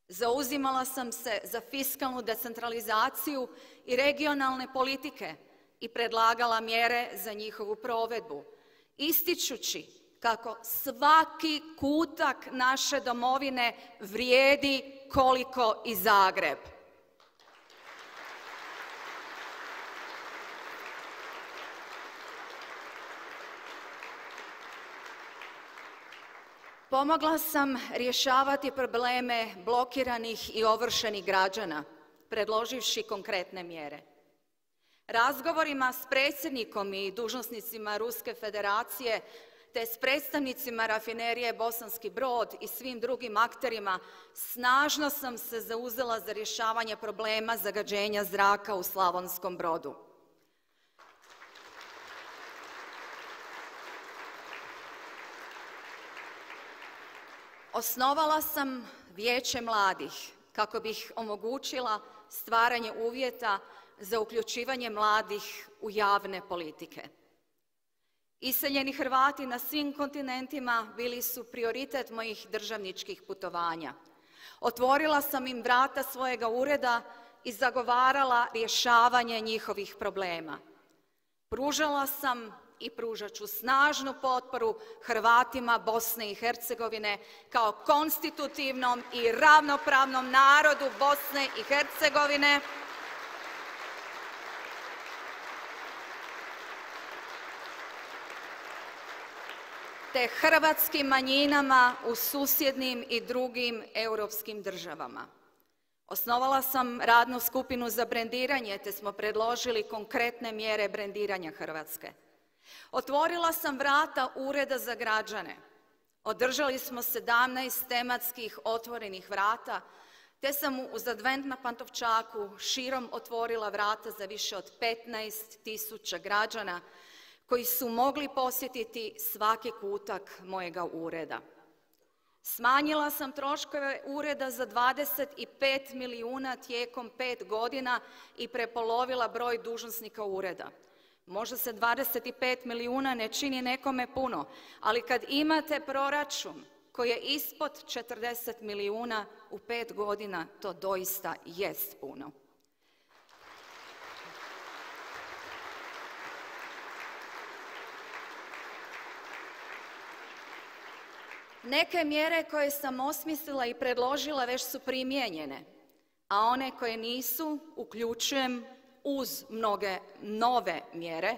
Zauzimala sam se za fiskalnu decentralizaciju i regionalne politike i predlagala mjere za njihovu provedbu, ističući kako svaki kutak naše domovine vrijedi koliko i Zagreb. Pomogla sam rješavati probleme blokiranih i ovršenih građana, predloživši konkretne mjere. Razgovorima s predsjednikom i dužnosnicima Ruske federacije te s predstavnicima rafinerije Bosanski Brod i svim drugim akterima snažno sam se zauzela za rješavanje problema zagađenja zraka u Slavonskom Brodu. Osnovala sam Vijeće mladih kako bih omogućila stvaranje uvjeta za uključivanje mladih u javne politike. Iseljeni Hrvati na svim kontinentima bili su prioritet mojih državničkih putovanja. Otvorila sam im vrata svojega ureda i zagovarala rješavanje njihovih problema. Pružala sam i pružat ću snažnu potporu Hrvatima Bosne i Hercegovine kao konstitutivnom i ravnopravnom narodu Bosne i Hercegovine te hrvatskim manjinama u susjednim i drugim europskim državama. Osnovala sam radnu skupinu za brendiranje, te smo predložili konkretne mjere brendiranja Hrvatske. Otvorila sam vrata Ureda za građane. Održali smo 17 tematskih otvorenih vrata, te sam uz advent na Pantovčaku širom otvorila vrata za više od 15.000 građana koji su mogli posjetiti svaki kutak mojega ureda. Smanjila sam troškove ureda za 25 milijuna tijekom 5 godina i prepolovila broj dužnosnika ureda. Možda se 25 milijuna ne čini nekome puno, ali kad imate proračun koji je ispod 40 milijuna u 5 godina, to doista jest puno. Neke mjere koje sam osmislila i predložila već su primijenjene, a one koje nisu uključujem uz mnoge nove mjere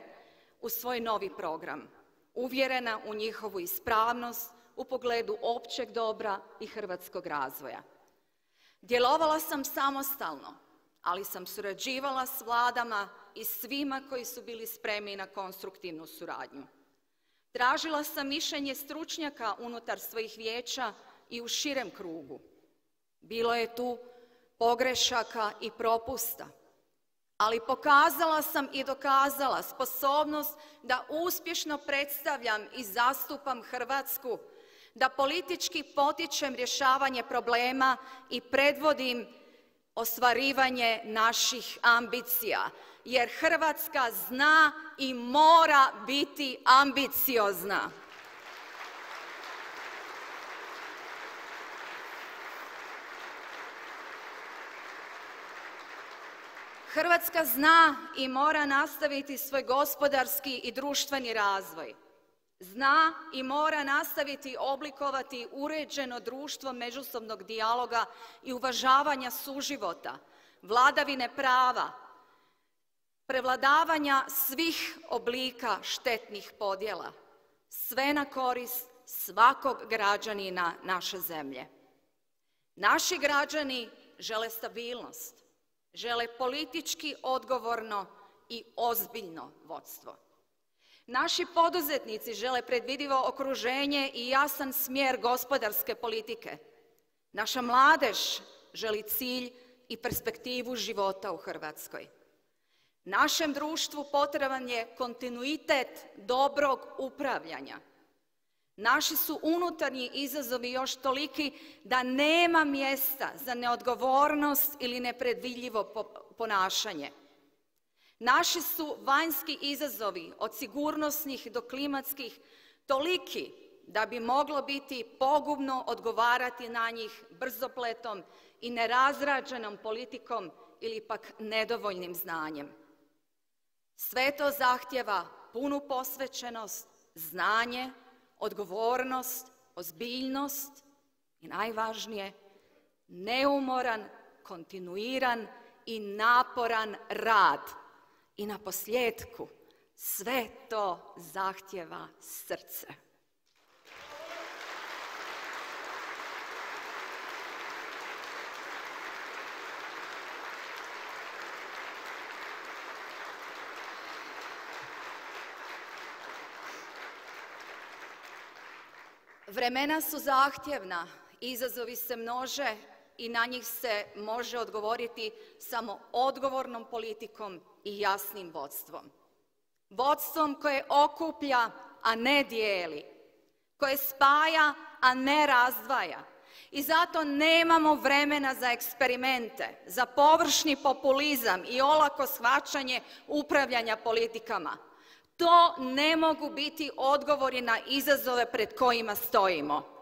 u svoj novi program, uvjerena u njihovu ispravnost u pogledu općeg dobra i hrvatskog razvoja. Djelovala sam samostalno, ali sam surađivala s vladama i svima koji su bili spremni na konstruktivnu suradnju. Tražila sam mišljenje stručnjaka unutar svojih vijeća i u širem krugu. Bilo je tu pogrešaka i propusta, ali pokazala sam i dokazala sposobnost da uspješno predstavljam i zastupam Hrvatsku, da politički potičem rješavanje problema i predvodim ostvarivanje naših ambicija, jer Hrvatska zna i mora biti ambiciozna. Hrvatska zna i mora nastaviti svoj gospodarski i društveni razvoj. Zna i mora nastaviti oblikovati uređeno društvo međusobnog dijaloga i uvažavanja suživota, vladavine prava, prevladavanja svih oblika štetnih podjela, sve na korist svakog građanina naše zemlje. Naši građani žele stabilnost, žele politički odgovorno i ozbiljno vodstvo. Naši poduzetnici žele predvidivo okruženje i jasan smjer gospodarske politike. Naša mladež želi cilj i perspektivu života u Hrvatskoj. Našem društvu potreban je kontinuitet dobrog upravljanja. Naši su unutarnji izazovi još toliki da nema mjesta za neodgovornost ili nepredvidljivo ponašanje. Naši su vanjski izazovi od sigurnosnih do klimatskih toliki da bi moglo biti pogubno odgovarati na njih brzopletom i nerazrađenom politikom ili pak nedovoljnim znanjem. Sve to zahtjeva punu posvećenost, znanje, odgovornost, ozbiljnost i najvažnije, neumoran, kontinuiran i naporan rad. I na posljetku, sve to zahtjeva srce. Vremena su zahtjevna, izazovi se množe i na njih se može odgovoriti samo odgovornom politikom i jasnim vodstvom. Vodstvom koje okuplja, a ne dijeli, koje spaja, a ne razdvaja. I zato nemamo vremena za eksperimente, za površni populizam i olako shvaćanje upravljanja politikama. To ne mogu biti odgovori na izazove pred kojima stojimo.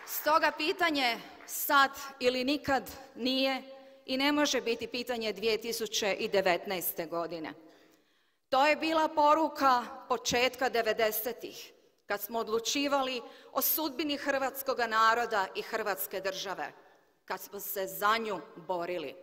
Stoga pitanje sad ili nikad nije i ne može biti pitanje 2019. godine. To je bila poruka početka 90-ih, kad smo odlučivali o sudbini hrvatskoga naroda i Hrvatske države, kad smo se za nju borili.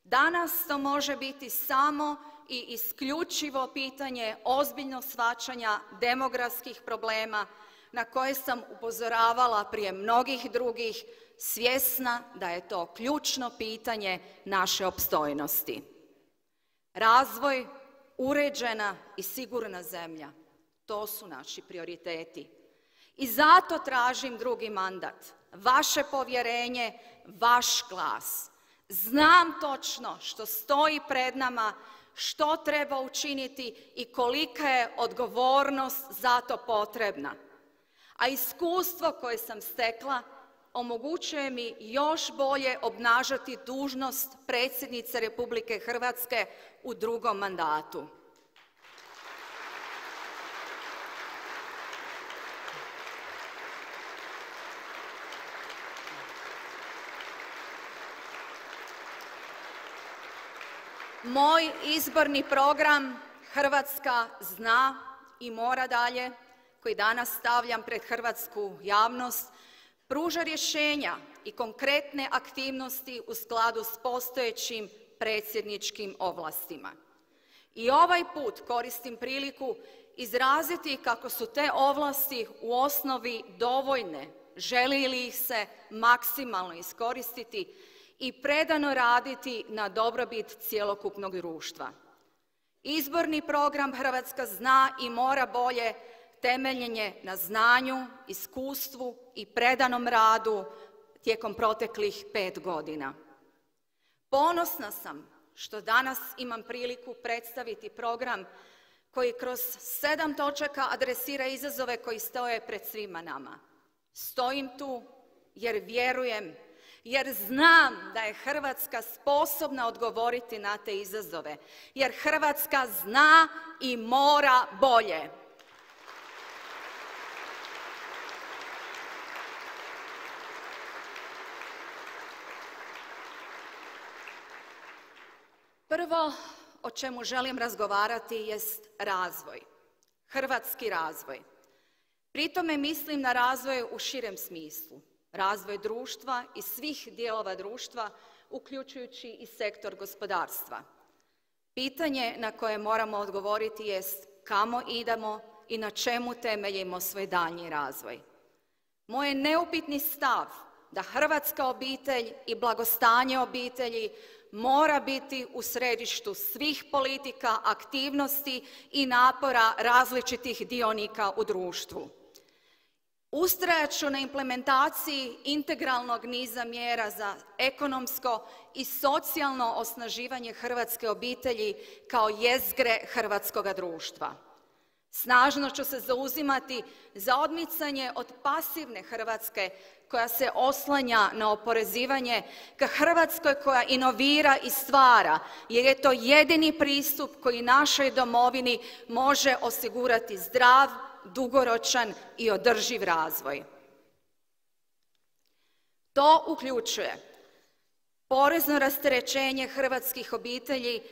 Danas to može biti samo i isključivo pitanje ozbiljnog shvaćanja demografskih problema na koje sam upozoravala prije mnogih drugih, svjesna da je to ključno pitanje naše opstojnosti. Razvoj, uređena i sigurna zemlja, to su naši prioriteti. I zato tražim drugi mandat, vaše povjerenje, vaš glas. Znam točno što stoji pred nama, što treba učiniti i kolika je odgovornost za to potrebna. A iskustvo koje sam stekla omogućuje mi još bolje obnašati dužnost predsjednice Republike Hrvatske u drugom mandatu. Moj izborni program Hrvatska zna i mora dalje, koji danas stavljam pred hrvatsku javnost, pruža rješenja i konkretne aktivnosti u skladu s postojećim predsjedničkim ovlastima. I ovaj put koristim priliku izraziti kako su te ovlasti u osnovi dovoljne, želi li ih se maksimalno iskoristiti i predano raditi na dobrobit cjelokupnog društva. Izborni program Hrvatska zna i mora bolje temeljen je na znanju, iskustvu i predanom radu tijekom proteklih 5 godina. Ponosna sam što danas imam priliku predstaviti program koji kroz 7 točaka adresira izazove koji stoje pred svima nama. Stojim tu jer vjerujem, jer znam da je Hrvatska sposobna odgovoriti na te izazove, jer Hrvatska zna i mora bolje. Prvo o čemu želim razgovarati jest razvoj, hrvatski razvoj. Pri tome mislim na razvoj u širem smislu, razvoj društva i svih dijelova društva, uključujući i sektor gospodarstva. Pitanje na koje moramo odgovoriti jest kamo idemo i na čemu temeljimo svoj daljnji razvoj. Moj je neupitni stav da hrvatska obitelj i blagostanje obitelji mora biti u središtu svih politika, aktivnosti i napora različitih dionika u društvu. Ustrajat ću na implementaciji integralnog niza mjera za ekonomsko i socijalno osnaživanje hrvatske obitelji kao jezgre hrvatskoga društva. Snažno ću se zauzimati za odmicanje od pasivne Hrvatske koja se oslanja na oporezivanje ka Hrvatskoj koja inovira i stvara, jer je to jedini pristup koji našoj domovini može osigurati zdrav, dugoročan i održiv razvoj. To uključuje porezno rasterećenje hrvatskih obitelji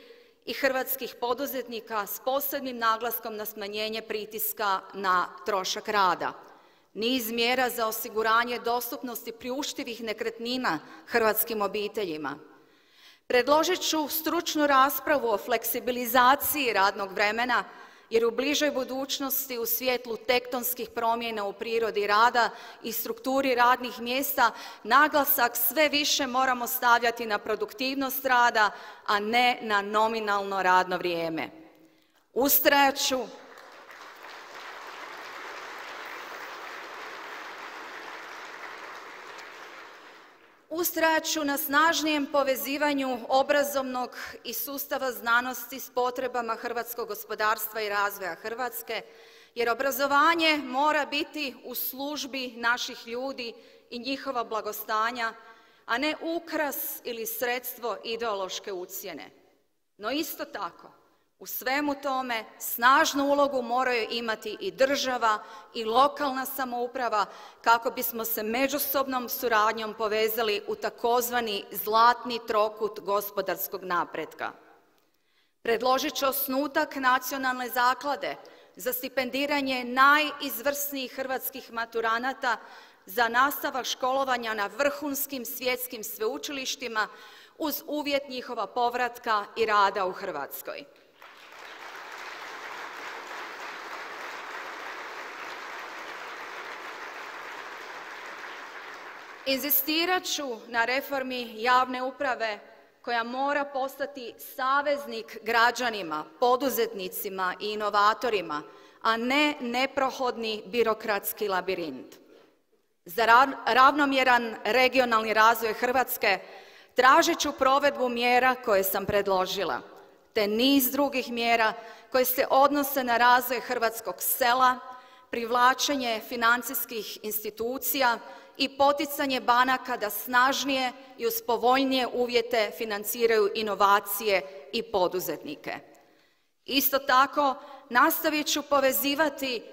i hrvatskih poduzetnika s posebnim naglaskom na smanjenje pritiska na trošak rada, niz mjera za osiguranje dostupnosti priuštivih nekretnina hrvatskim obiteljima. Predložit ću stručnu raspravu o fleksibilizaciji radnog vremena, jer u bližoj budućnosti u svjetlu tektonskih promjena u prirodi rada i strukturi radnih mjesta naglasak sve više moramo stavljati na produktivnost rada, a ne na nominalno radno vrijeme. Ustrajat ću na snažnijem povezivanju obrazovnog i sustava znanosti s potrebama hrvatskog gospodarstva i razvoja Hrvatske, jer obrazovanje mora biti u službi naših ljudi i njihova blagostanja, a ne ukras ili sredstvo ideološke ucjene. No isto tako, u svemu tome snažnu ulogu moraju imati i država i lokalna samouprava kako bismo se međusobnom suradnjom povezali u takozvani zlatni trokut gospodarskog napretka. Predložit ću osnutak nacionalne zaklade za stipendiranje najizvrsnijih hrvatskih maturanata za nastavak školovanja na vrhunskim svjetskim sveučilištima uz uvjet njihova povratka i rada u Hrvatskoj. Inzistirat ću na reformi javne uprave koja mora postati saveznik građanima, poduzetnicima i inovatorima, a ne neprohodni birokratski labirint. Za ravnomjeran regionalni razvoj Hrvatske tražit ću provedbu mjera koje sam predložila, te niz drugih mjera koje se odnose na razvoj hrvatskog sela, privlačenje financijskih institucija i poticanje banaka da snažnije i uz povoljnije uvjete financiraju inovacije i poduzetnike. Isto tako, nastavit ću povezivati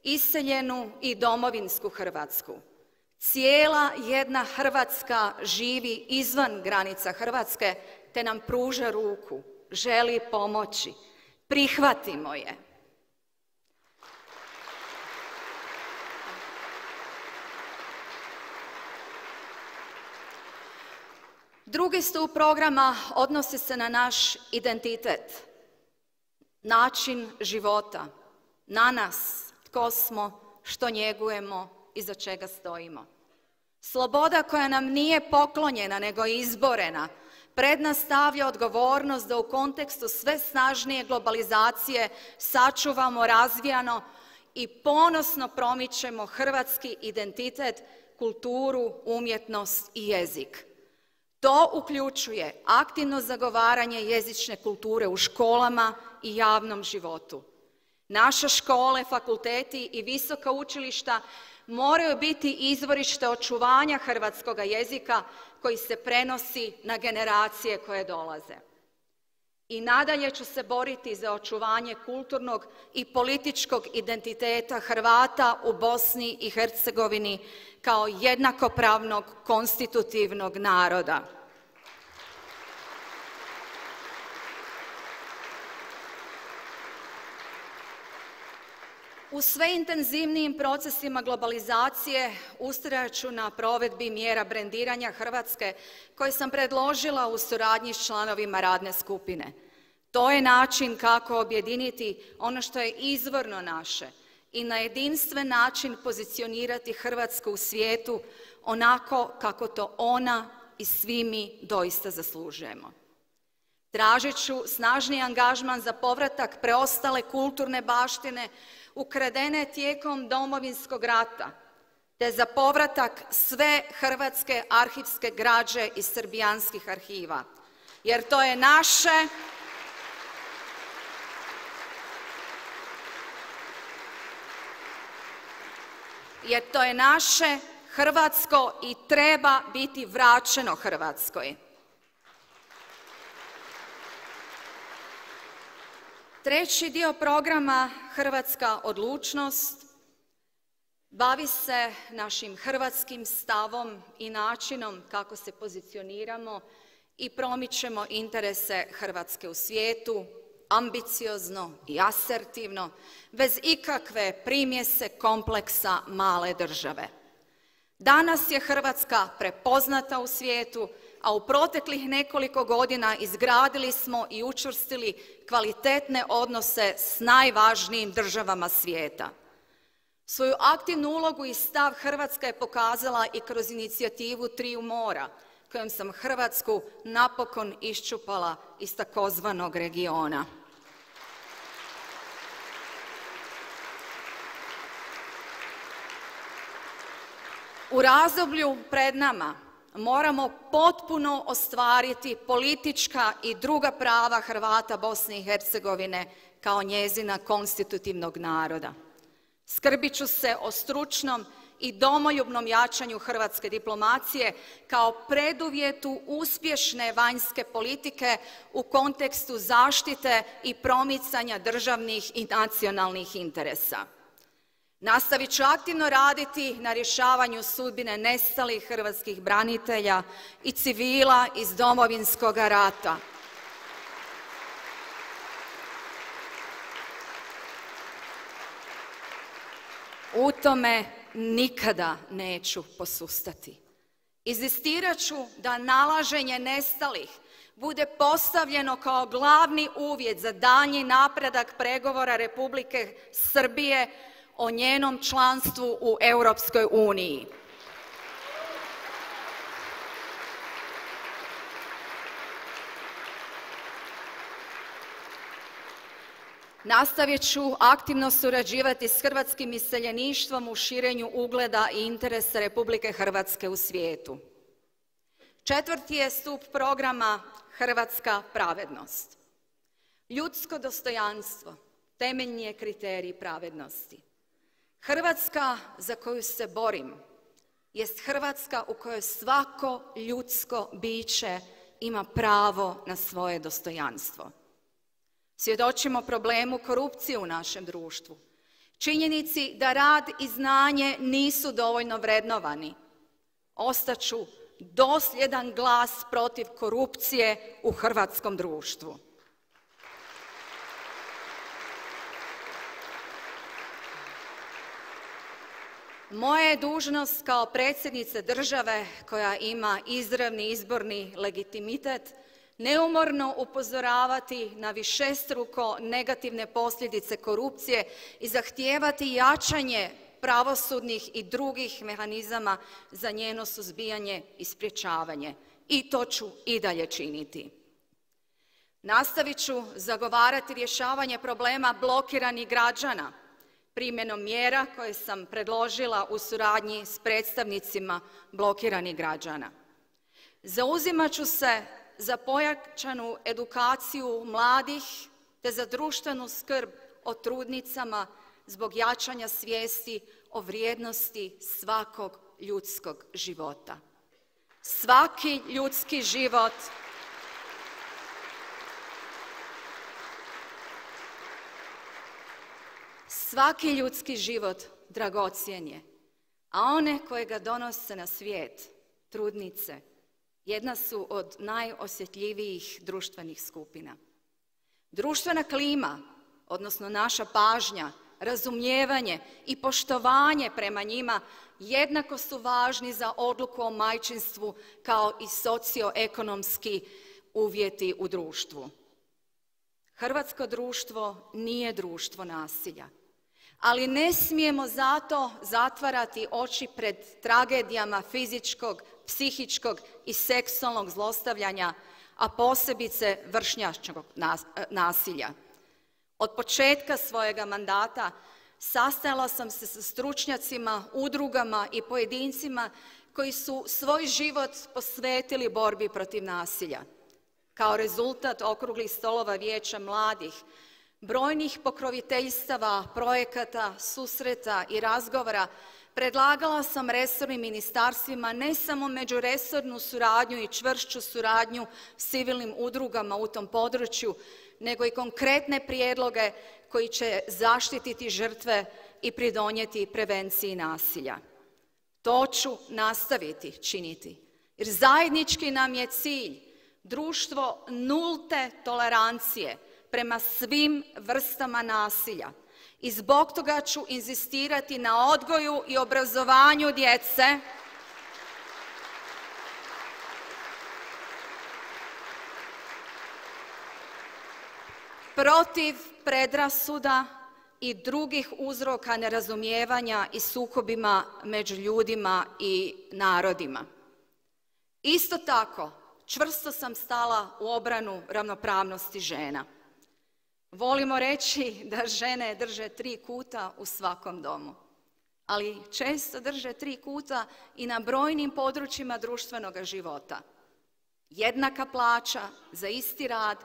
iseljenu i domovinsku Hrvatsku. Cijela jedna Hrvatska živi izvan granica Hrvatske, te nam pruža ruku, želi pomoći. Prihvatimo je. Drugi stup programa odnosi se na naš identitet, način života, na nas, tko smo, što njegujemo i za čega stojimo. Sloboda koja nam nije poklonjena nego izborena, pred nas stavlja odgovornost da u kontekstu sve snažnije globalizacije sačuvamo razvijano i ponosno promičemo hrvatski identitet, kulturu, umjetnost i jezik. To uključuje aktivno zagovaranje jezične kulture u školama i javnom životu. Naše škole, fakulteti i visoka učilišta moraju biti izvorište očuvanja hrvatskoga jezika koji se prenosi na generacije koje dolaze. I nadalje ću se boriti za očuvanje kulturnog i političkog identiteta Hrvata u Bosni i Hercegovini kao jednakopravnog konstitutivnog naroda. U sve intenzivnijim procesima globalizacije ustrajat ću na provedbi mjera brendiranja Hrvatske koje sam predložila u suradnji s članovima radne skupine. To je način kako objediniti ono što je izvorno naše i na jedinstven način pozicionirati Hrvatsku u svijetu onako kako to ona i svi mi doista zaslužujemo. Tražit ću snažni angažman za povratak preostale kulturne baštine ukradene tijekom Domovinskog rata, te za povratak sve hrvatske arhivske građe iz srbijanskih arhiva. Jer to je naše hrvatsko i treba biti vraćeno Hrvatskoj. Treći dio programa Hrvatska odlučnost bavi se našim hrvatskim stavom i načinom kako se pozicioniramo i promičemo interese Hrvatske u svijetu, ambiciozno i asertivno, bez ikakve primjese kompleksa male države. Danas je Hrvatska prepoznata u svijetu, a u proteklih nekoliko godina izgradili smo i učvrstili kvalitetne odnose s najvažnijim državama svijeta. Svoju aktivnu ulogu i stav Hrvatska je pokazala i kroz inicijativu Triju mora, kojom sam Hrvatsku napokon iščupala iz takozvanog regiona. U razdoblju pred nama moramo potpuno ostvariti politička i druga prava Hrvata Bosne i Hercegovine kao njezina konstitutivnog naroda. Skrbit ću se o stručnom i domoljubnom jačanju hrvatske diplomacije kao preduvjetu uspješne vanjske politike u kontekstu zaštite i promicanja državnih i nacionalnih interesa. Nastavit ću aktivno raditi na rješavanju sudbine nestalih hrvatskih branitelja i civila iz Domovinskog rata. U tome nikada neću posustati. Inzistirat ću da nalaženje nestalih bude postavljeno kao glavni uvjet za daljnji napredak pregovora Republike Srbije o njenom članstvu u Europskoj uniji. Nastavit ću aktivno surađivati s hrvatskim iseljeništvom u širenju ugleda i interesa Republike Hrvatske u svijetu. 4. je stup programa Hrvatska pravednost. Ljudsko dostojanstvo temeljni je kriterij pravednosti. Hrvatska za koju se borim jest Hrvatska u kojoj svako ljudsko biće ima pravo na svoje dostojanstvo. Svjedočimo problemu korupcije u našem društvu, činjenici da rad i znanje nisu dovoljno vrednovani. Ostaću dosljedan glas protiv korupcije u hrvatskom društvu. Moja je dužnost kao predsjednice države koja ima izravni izborni legitimitet neumorno upozoravati na višestruko negativne posljedice korupcije i zahtijevati jačanje pravosudnih i drugih mehanizama za njeno suzbijanje i sprječavanje. I to ću i dalje činiti. Nastavit ću zagovarati rješavanje problema blokiranih građana primjenom mjera koje sam predložila u suradnji s predstavnicima blokiranih građana. Zauzimat ću se za pojačanu edukaciju mladih te za društvenu skrb o trudnicama zbog jačanja svijesti o vrijednosti svakog ljudskog života. Svaki ljudski život dragocjen je, a one koje ga donose na svijet, trudnice, jedna su od najosjetljivijih društvenih skupina. Društvena klima, odnosno naša pažnja, razumijevanje i poštovanje prema njima jednako su važni za odluku o majčinstvu kao i socioekonomski uvjeti u društvu. Hrvatsko društvo nije društvo nasilja, ali ne smijemo zato zatvarati oči pred tragedijama fizičkog, psihičkog i seksualnog zlostavljanja, a posebice vršnjačkog nasilja. Od početka svojega mandata sastajala sam se sa stručnjacima, udrugama i pojedincima koji su svoj život posvetili borbi protiv nasilja. Kao rezultat okruglih stolova Vijeća mladih, brojnih pokroviteljstava, projekata, susreta i razgovora predlagala sam resornim ministarstvima ne samo međuresornu suradnju i čvršću suradnju s civilnim udrugama u tom području, nego i konkretne prijedloge koji će zaštititi žrtve i pridonijeti prevenciji nasilja. To ću nastaviti činiti, jer zajednički nam je cilj društvo nulte tolerancije prema svim vrstama nasilja. I zbog toga ću inzistirati na odgoju i obrazovanju djece protiv predrasuda i drugih uzroka nerazumijevanja i sukobima među ljudima i narodima. Isto tako, čvrsto sam stala u obranu ravnopravnosti žena. Volimo reći da žene drže 3 kuta u svakom domu, ali često drže 3 kuta i na brojnim područjima društvenog života. Jednaka plaća za isti rad,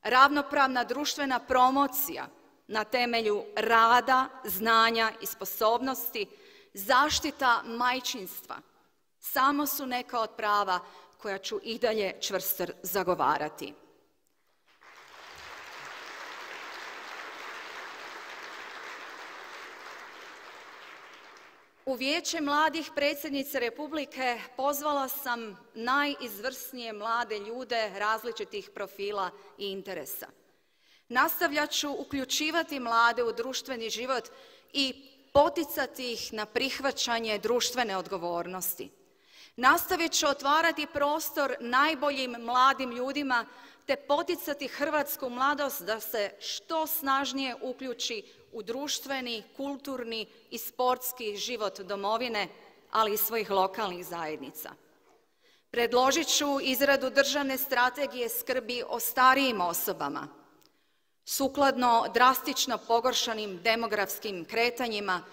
ravnopravna društvena promocija na temelju rada, znanja i sposobnosti, zaštita majčinstva samo su neka od prava koja ću i dalje čvrsto zagovarati. U Vijeće mladih predsjednice Republike pozvala sam najizvrsnije mlade ljude različitih profila i interesa. Nastavljat ću uključivati mlade u društveni život i poticati ih na prihvaćanje društvene odgovornosti. Nastavit ću otvarati prostor najboljim mladim ljudima te poticati hrvatsku mladost da se što snažnije uključi u društveni, kulturni i sportski život domovine, ali i svojih lokalnih zajednica. Predložit ću izradu državne strategije skrbi o starijim osobama. Sukladno drastično pogoršanim demografskim kretanjima,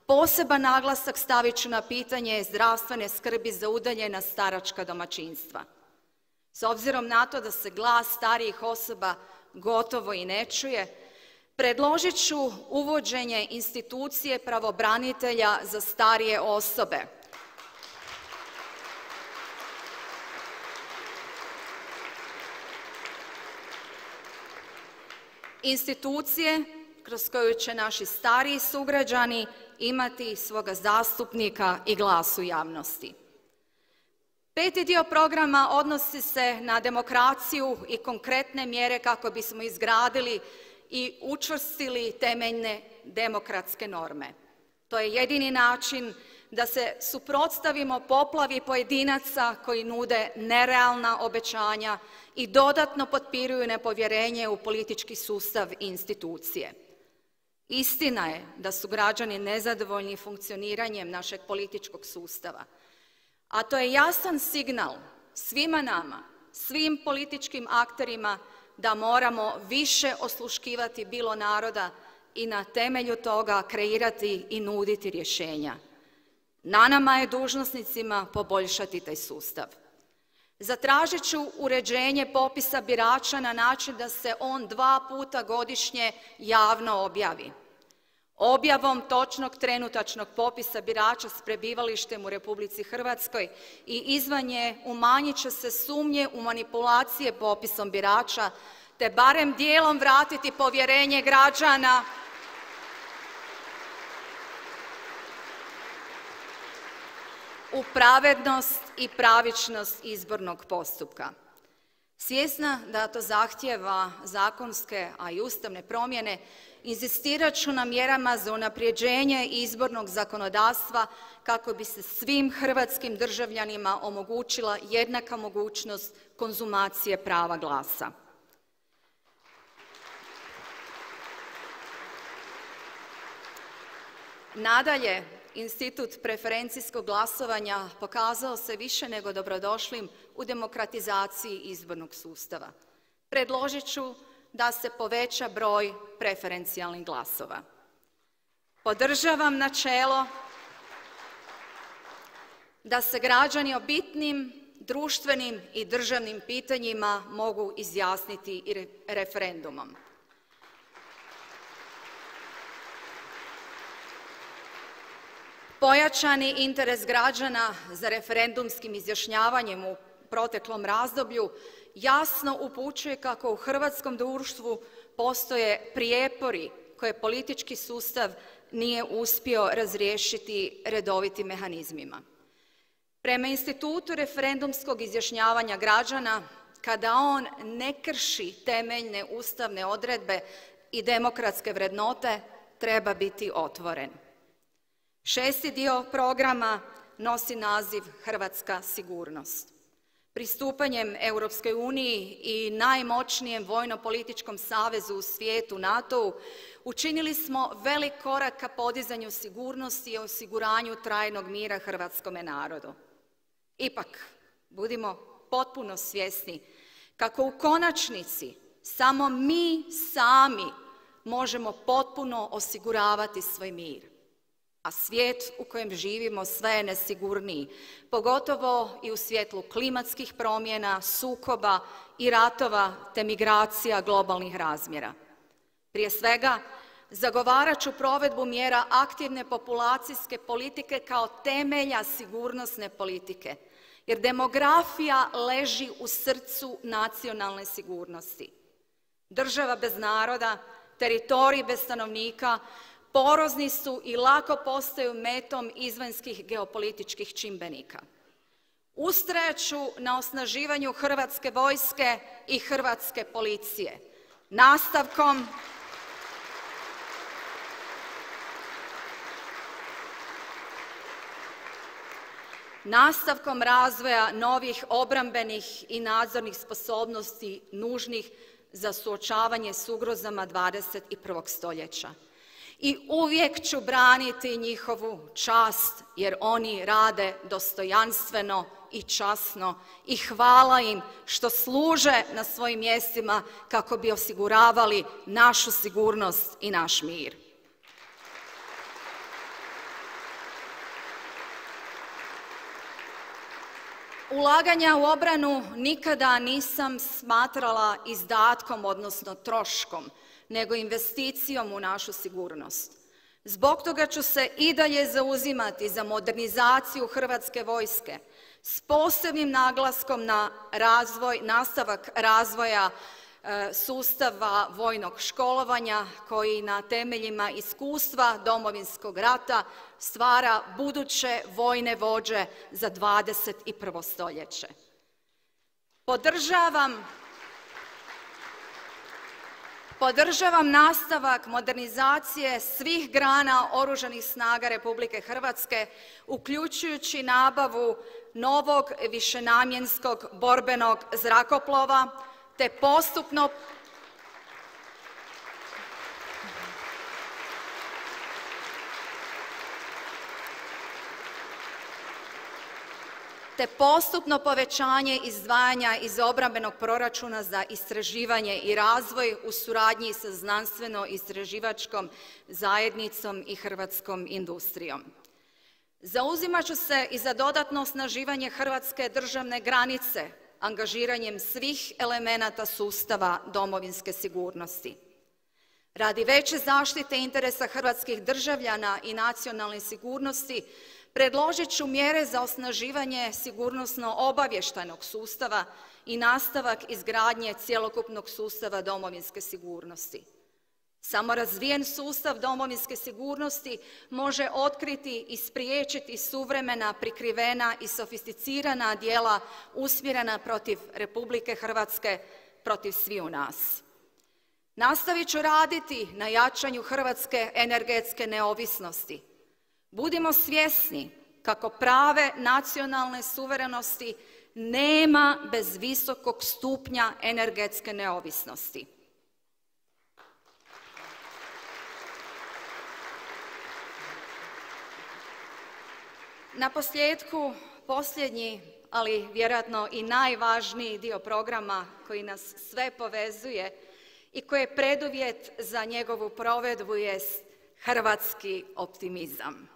poseban naglasak stavit ću na pitanje zdravstvene skrbi za udaljena staračka domaćinstva. S obzirom na to da se glas starijih osoba gotovo i ne čuje, predložit ću uvođenje institucije pravobranitelja za starije osobe. Institucije kroz koju će naši stariji sugrađani imati svoga zastupnika i glas u javnosti. 5. dio programa odnosi se na demokraciju i konkretne mjere kako bismo izgradili i učvrstili temeljne demokratske norme. To je jedini način da se suprotstavimo poplavi pojedinaca koji nude nerealna obećanja i dodatno potpiruju nepovjerenje u politički sustav i institucije. Istina je da su građani nezadovoljni funkcioniranjem našeg političkog sustava, a to je jasan signal svima nama, svim političkim akterima da moramo više osluškivati bilo naroda i na temelju toga kreirati i nuditi rješenja. Na nama je dužnosnicima poboljšati taj sustav. Zatražit ću uređenje popisa birača na način da se on 2 puta godišnje javno objavi. Objavom točnog trenutačnog popisa birača s prebivalištem u Republici Hrvatskoj i izvan nje umanjit će se sumnje u manipulacije popisom birača, te barem dijelom vratiti povjerenje građana u pravednost i pravičnost izbornog postupka. Svjesna da to zahtijeva zakonske, a i ustavne promjene, inzistirat ću na mjerama za unapređenje izbornog zakonodavstva kako bi se svim hrvatskim državljanima omogućila jednaka mogućnost konzumacije prava glasa. Nadalje, institut preferencijskog glasovanja pokazao se više nego dobrodošlim u demokratizaciji izbornog sustava. Predložit ću da se poveća broj preferencijalnih glasova. Podržavam načelo da se građani o bitnim društvenim i državnim pitanjima mogu izjasniti i referendumom. Pojačani interes građana za referendumskim izjašnjavanjem u proteklom razdoblju jasno upućuje kako u hrvatskom društvu postoje prijepori koje politički sustav nije uspio razriješiti redovitim mehanizmima. Prema institutu referendumskog izjašnjavanja građana, kada on ne krši temeljne ustavne odredbe i demokratske vrednote, treba biti otvoren. 6. dio programa nosi naziv Hrvatska sigurnost. Pristupanjem Europskoj uniji i najmoćnijem vojno-političkom savezu u svijetu, NATO-u, učinili smo velik korak ka podizanju sigurnosti i osiguranju trajnog mira hrvatskome narodu. Ipak, budimo potpuno svjesni kako u konačnici samo mi sami možemo potpuno osiguravati svoj mir. A svijet u kojem živimo sve je nesigurniji, pogotovo i u svjetlu klimatskih promjena, sukoba i ratova te migracija globalnih razmjera. Prije svega, zagovarat ću provedbu mjera aktivne populacijske politike kao temelja sigurnosne politike, jer demografija leži u srcu nacionalne sigurnosti. Država bez naroda, teritorij bez stanovnika, porozni su i lako postaju metom izvanjskih geopolitičkih čimbenika. Ustrajat ću na osnaživanju Hrvatske vojske i Hrvatske policije. nastavkom razvoja novih obrambenih i nadzornih sposobnosti nužnih za suočavanje s ugrozama 21. stoljeća. I uvijek ću braniti njihovu čast jer oni rade dostojanstveno i časno i hvala im što služe na svojim mjestima kako bi osiguravali našu sigurnost i naš mir. Ulaganja u obranu nikada nisam smatrala izdatkom, odnosno troškom, nego investicijom u našu sigurnost. Zbog toga ću se i dalje zauzimati za modernizaciju Hrvatske vojske s posebnim naglaskom na nastavak razvoja sustava vojnog školovanja koji na temeljima iskustva Domovinskog rata stvara buduće vojne vođe za 21. stoljeće. Podržavam nastavak modernizacije svih grana Oružanih snaga Republike Hrvatske, uključujući nabavu novog višenamjenskog borbenog zrakoplova, te postupno povećanje izdvajanja iz obrambenog proračuna za istraživanje i razvoj u suradnji sa znanstveno-istraživačkom zajednicom i hrvatskom industrijom. Zauzimat ću se i za dodatno osnaživanje hrvatske državne granice, angažiranjem svih elemenata sustava domovinske sigurnosti. Radi veće zaštite interesa hrvatskih državljana i nacionalne sigurnosti predložit ću mjere za osnaživanje sigurnosno-obavještajnog sustava i nastavak izgradnje cjelokupnog sustava domovinske sigurnosti. Samo razvijen sustav domovinske sigurnosti može otkriti i spriječiti suvremena, prikrivena i sofisticirana djela usmjerena protiv Republike Hrvatske, protiv sviju nas. Nastavit ću raditi na jačanju hrvatske energetske neovisnosti. Budimo svjesni kako prave nacionalne suverenosti nema bez visokog stupnja energetske neovisnosti. Naposljetku, posljednji, ali vjerojatno i najvažniji dio programa koji nas sve povezuje i koji je preduvjet za njegovu provedbu jest hrvatski optimizam.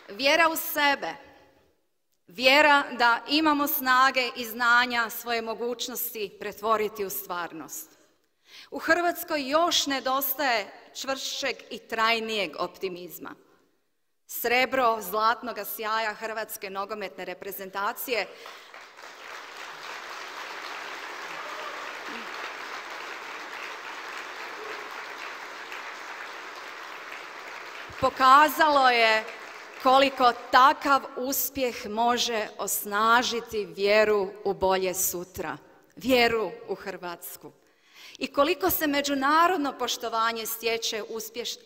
Vjera u sebe, vjera da imamo snage i znanja svoje mogućnosti pretvoriti u stvarnost. U Hrvatskoj još nedostaje čvršćeg i trajnijeg optimizma. Srebro zlatnoga sjaja hrvatske nogometne reprezentacije pokazalo je koliko takav uspjeh može osnažiti vjeru u bolje sutra, vjeru u Hrvatsku. I koliko se međunarodno poštovanje stječe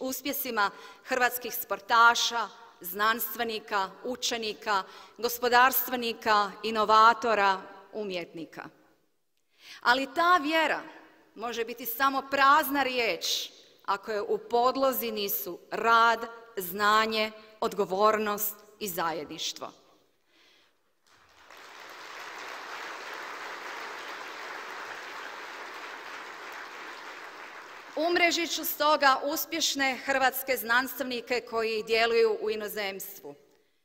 uspjesima hrvatskih sportaša, znanstvenika, učenika, gospodarstvenika, inovatora, umjetnika. Ali ta vjera može biti samo prazna riječ ako je u podlozi nisu rad, znanje, odgovornost i zajedništvo. Umrežit ću stoga uspješne hrvatske znanstvenike koji djeluju u inozemstvu.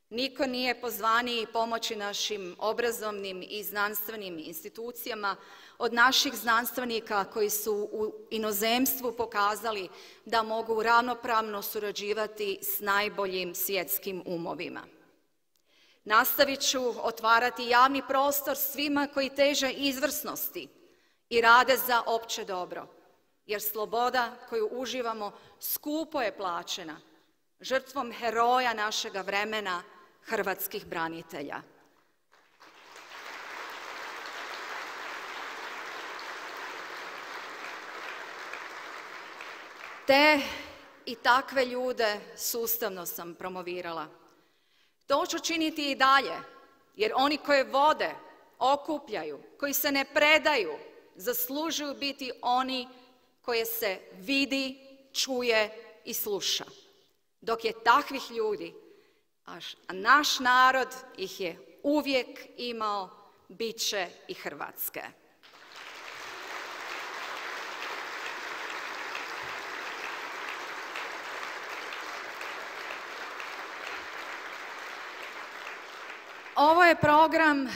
Niko nije pozvaniji pomoći našim obrazovnim i znanstvenim institucijama od naših znanstvenika koji su u inozemstvu pokazali da mogu ravnopravno surađivati s najboljim svjetskim umovima. Nastavit ću otvarati javni prostor svima koji teže izvrsnosti i rade za opće dobro, jer sloboda koju uživamo skupo je plaćena žrtvom heroja našega vremena, hrvatskih branitelja. Te i takve ljude sustavno sam promovirala. To ću činiti i dalje, jer oni koji vode, okupljaju, koji se ne predaju, zaslužuju biti oni koje se vidi, čuje i sluša. Dok je takvih ljudi, a naš narod ih je uvijek imao, bit će i Hrvatske. Ovo je program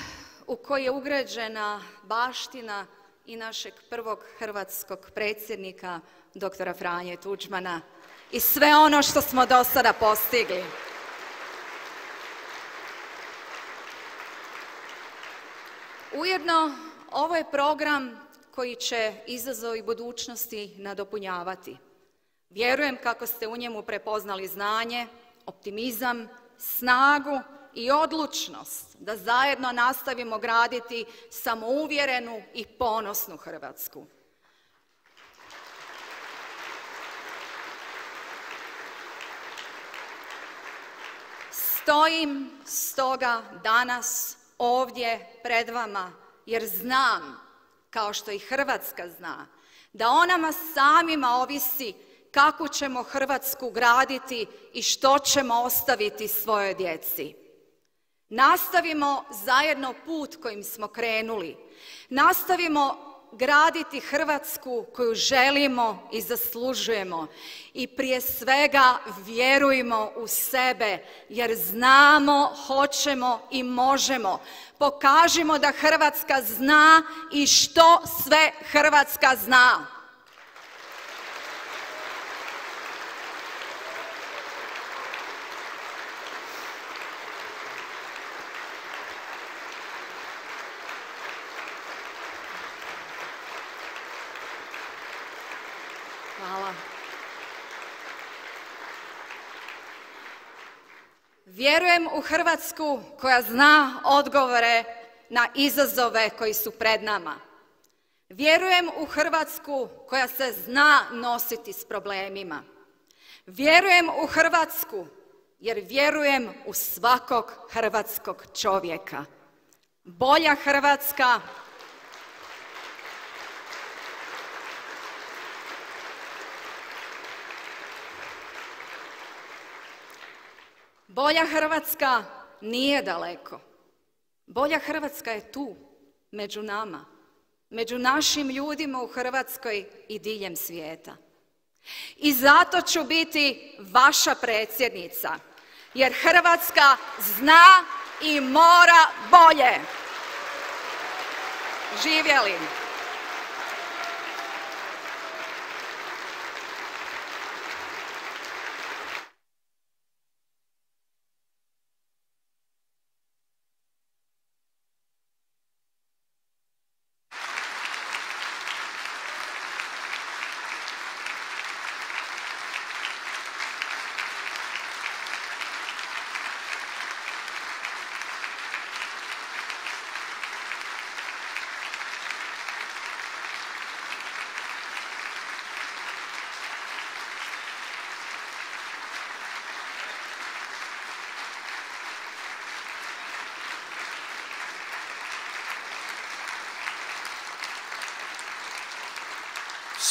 u koji je ugrađena baština i našeg prvog hrvatskog predsjednika, doktora Franje Tuđmana, i sve ono što smo do sada postigli. Ujedno, ovo je program koji će izazovi budućnosti nadopunjavati. Vjerujem kako ste u njemu prepoznali znanje, optimizam, snagu i odlučnost da zajedno nastavimo graditi samouvjerenu i ponosnu Hrvatsku. Stojim stoga danas ovdje pred vama jer znam, kao što i Hrvatska zna, da o nama samima ovisi kako ćemo Hrvatsku graditi i što ćemo ostaviti svojoj djeci. Nastavimo zajedno put kojim smo krenuli. Nastavimo graditi Hrvatsku koju želimo i zaslužujemo. I prije svega vjerujmo u sebe, jer znamo, hoćemo i možemo. Pokažimo da Hrvatska zna i što sve Hrvatska zna. Hvala. Vjerujem u Hrvatsku koja zna odgovore na izazove koji su pred nama. Vjerujem u Hrvatsku koja se zna nositi s problemima. Vjerujem u Hrvatsku jer vjerujem u svakog hrvatskog čovjeka. Bolja Hrvatska Bolja Hrvatska nije daleko. Bolja Hrvatska je tu, među nama, među našim ljudima u Hrvatskoj i diljem svijeta. I zato ću biti vaša predsjednica, jer Hrvatska zna i mora bolje. Živjeli!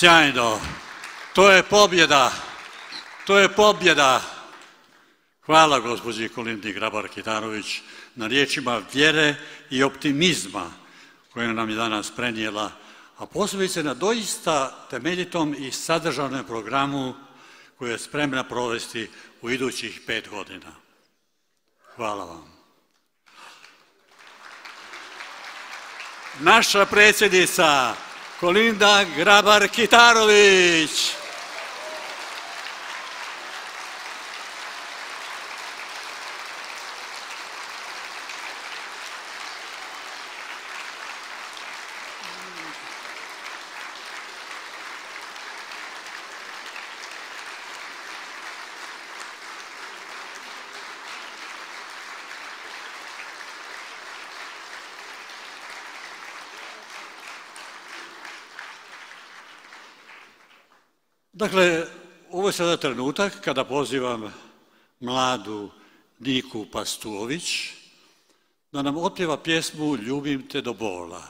Sjajno, to je pobjeda, to je pobjeda. Hvala gospođi Kolindi Grabar-Kitarović na riječima vjere i optimizma koje nam je danas prenijela, a posebice na doista temeljitom i sadržajnom programu koju je spremna provesti u idućih 5 godina. Hvala vam. Naša predsjednica Kolinda Grabar-Kitarović. Dakle, ovo je sada trenutak kada pozivam mladu Niku Pastuović da nam otpjeva pjesmu Ljubim te do bola,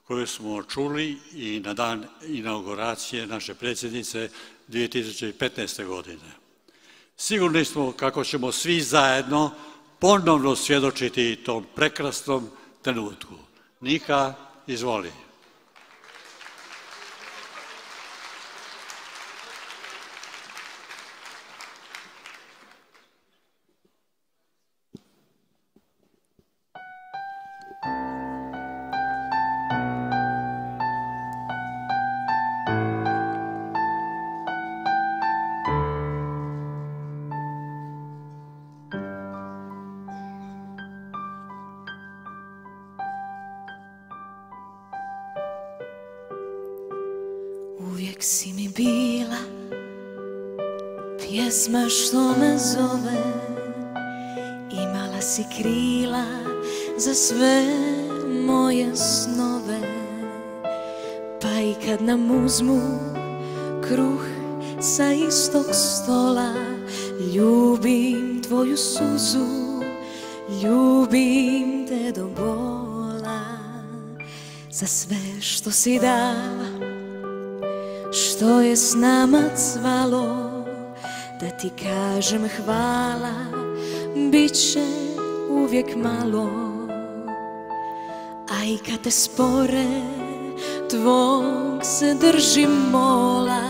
koju smo čuli i na dan inauguracije naše predsjednice 2015. godine. Sigurni smo kako ćemo svi zajedno ponovno svjedočiti tom prekrasnom trenutku. Nika, izvoli. Uvijek si mi bila pjesma što me zove, imala si krila za sve moje snove, pa i kad nam uzmu kruh sa istog stola, ljubim tvoju suzu, ljubim te do bola, za sve što si dala, što je s nama cvalo, da ti kažem hvala, bit će uvijek malo. A i kad te spore tvog se držim mola,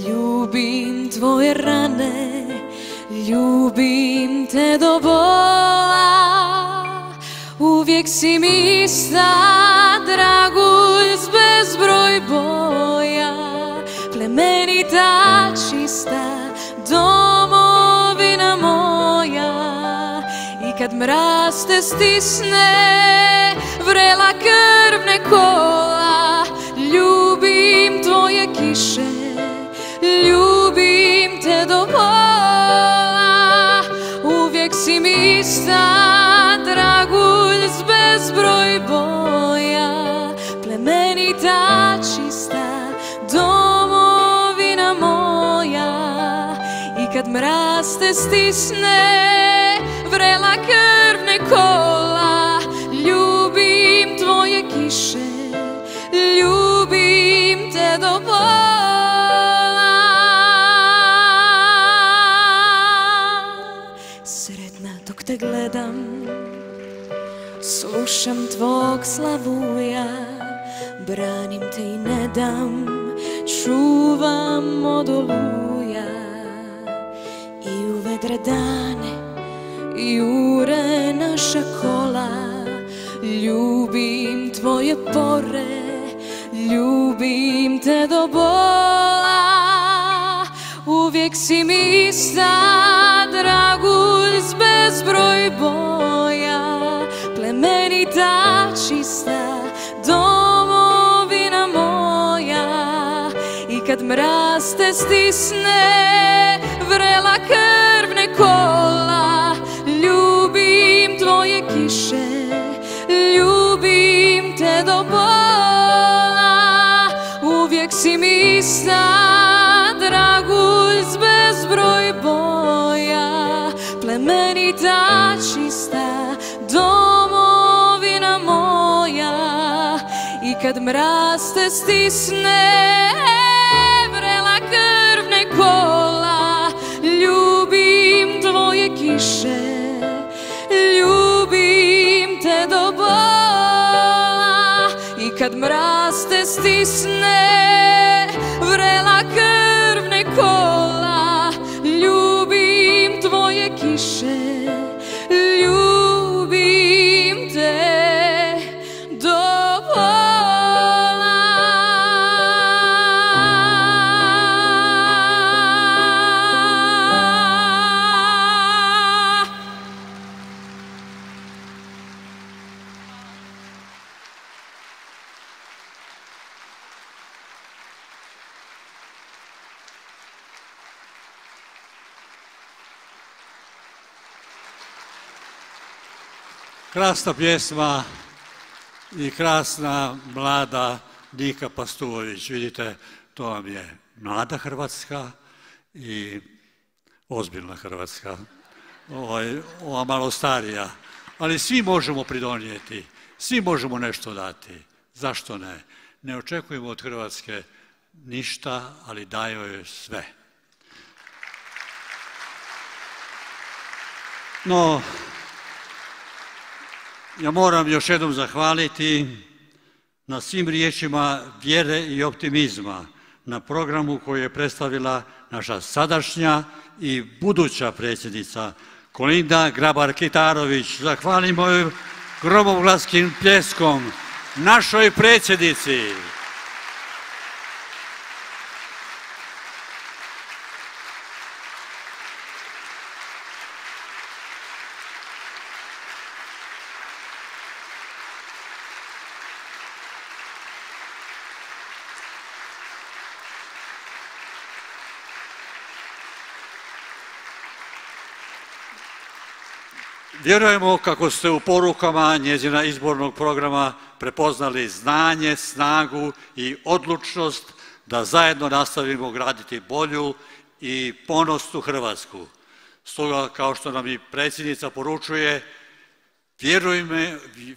ljubim tvoje rane, ljubim te do bola. Uvijek si mi ista, dragulj s bezbroj boja, plemenita, čista, domovina moja. I kad mraz te stisne, vrela krvne kola, ljubim tvoje kiše, ljubim te do bola. Uvijek si mi ista, dragulj s bezbroj boja, plemenita, čista, domovina moja. I kad mraz te stisne, vrela krvne kola, ljubim tvoje kiše, ljubim te do bola. Sretna dok te gledam, slušam tvog slavuja, branim te i ne dam, čuvam od oluja. I u vedre dane jure naša kola, ljubim tvoje pore, ljubim te do bola. Uvijek si mi ista, dragulj s bezbroj boja, plemenita, čista, domovina moja. I kad mraz te stisne, vrela krvne kola, ljubim tvoje kiše, ljubim te do bola. Uvijek si mi ista, dragulj s bezbroj boja, plemenita, čista, domovina moja. I kad mraz te stisne, vrela krvne kola, ljubim tvoje kiše, ljubim te do bola. I kad mraz te stisne, vrela krvne kola, ljubim tvoje kiše, ljubim te do bola. Krasna pjesma i krasna mlada Nika Pastuović. Vidite, to vam je mlada Hrvatska i ozbiljna Hrvatska, ova malo starija, ali svi možemo pridonijeti, svi možemo nešto dati. Zašto ne? Ne očekujemo od Hrvatske ništa, ali daju joj sve. No, ja moram još jednom zahvaliti na svim riječima vjere i optimizma, na programu koji je predstavila naša sadašnja i buduća predsjednica Kolinda Grabar-Kitarović. Zahvalimo joj gromoglaskim pljeskom, našoj predsjednici. Vjerujemo kako ste u porukama njezina izbornog programa prepoznali znanje, snagu i odlučnost da zajedno nastavimo graditi bolju i ponosnu Hrvatsku. Stoga, kao što nam i predsjednica poručuje,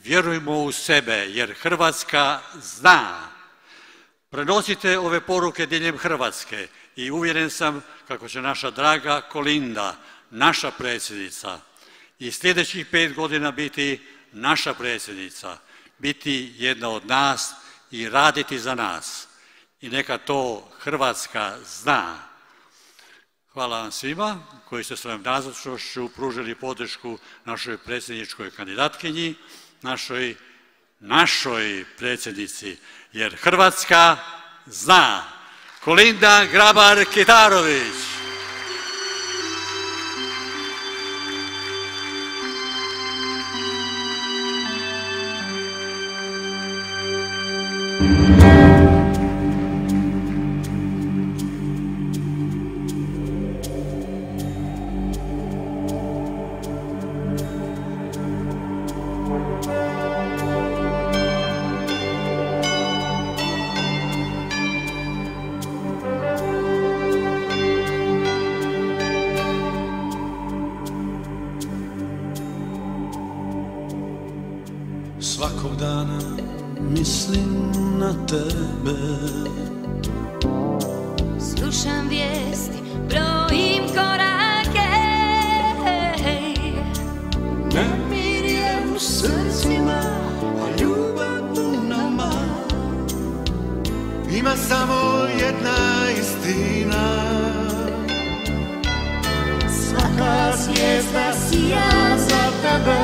vjerujmo u sebe jer Hrvatska zna. Prenosite ove poruke diljem Hrvatske i uvjeren sam kako će naša draga Kolinda, naša predsjednica, i sljedećih 5 godina biti naša predsjednica, biti jedna od nas i raditi za nas. I neka to Hrvatska zna. Hvala vam svima koji ste svojom nazočnošću pružili podršku našoj predsjedničkoj kandidatkinji, našoj predsjednici, jer Hrvatska zna. Kolinda Grabar-Kitarović. Svakog dana mislim na tebe. Slušam vijesti, brojim korake. Nemir je u srcima, a ljubav u nama. Ima samo jedna istina. Svaka zvijezda sija za tebe.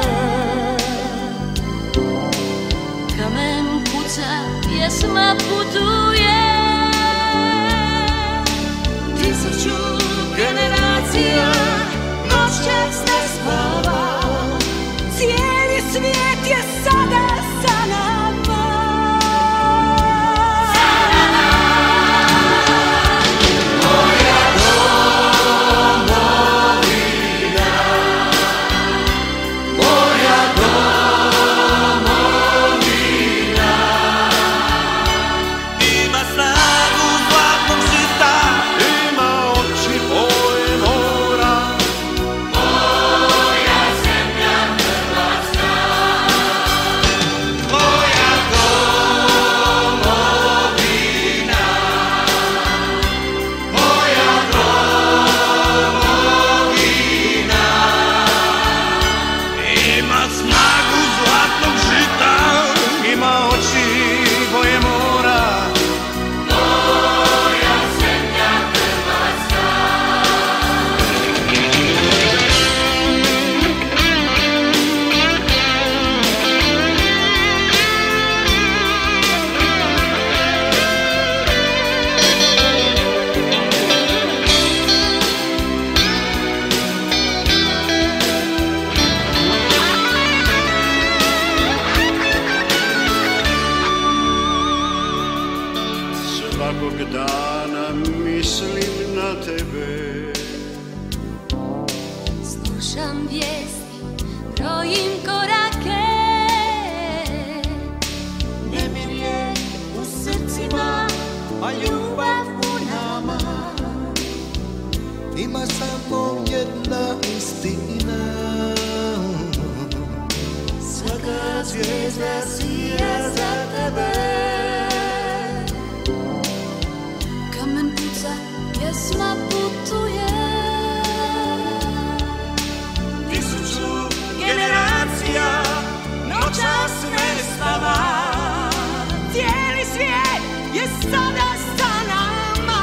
Kamen kuca, pjesma putuje. 1000 generacija noćas ne spava. Cijeli svijet je sada sa nama. Moja domovina, moja domovina. Ima snagu zlatnog žita, ima oči boje mora. Moja zemlja Hrvatska, moja domovina, moja domovina. Ima snagu zlatnog žita, ima oči boje mora. Moja zemlja Hrvatska. Svakog dana mislim na tebe. Slušam vijesti, brojim korake. Nemir je u srcima, a ljubav u nama. pjesma putuje. 1000 generacija noćas ne spava. Cijeli svijet je sada sa nama.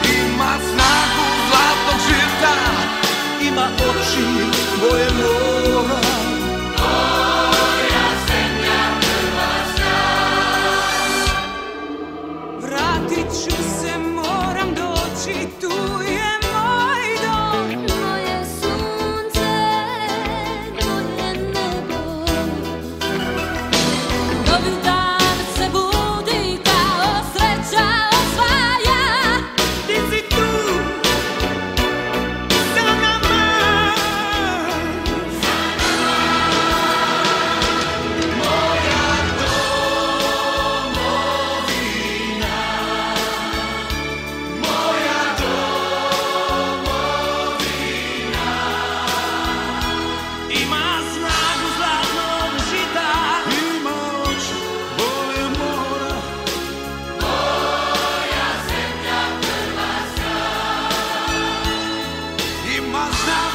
Ima snagu zlatnog žita, ima oči boje mora. Vratit ću se, moram doći, tu je moj dom. Moje sunce, moje nebo. Novi dan se budi kao sreća osvaja. Ti si tu sa nama. Ima snagu zlatnog žita, Ima oči boje mora. ima snagu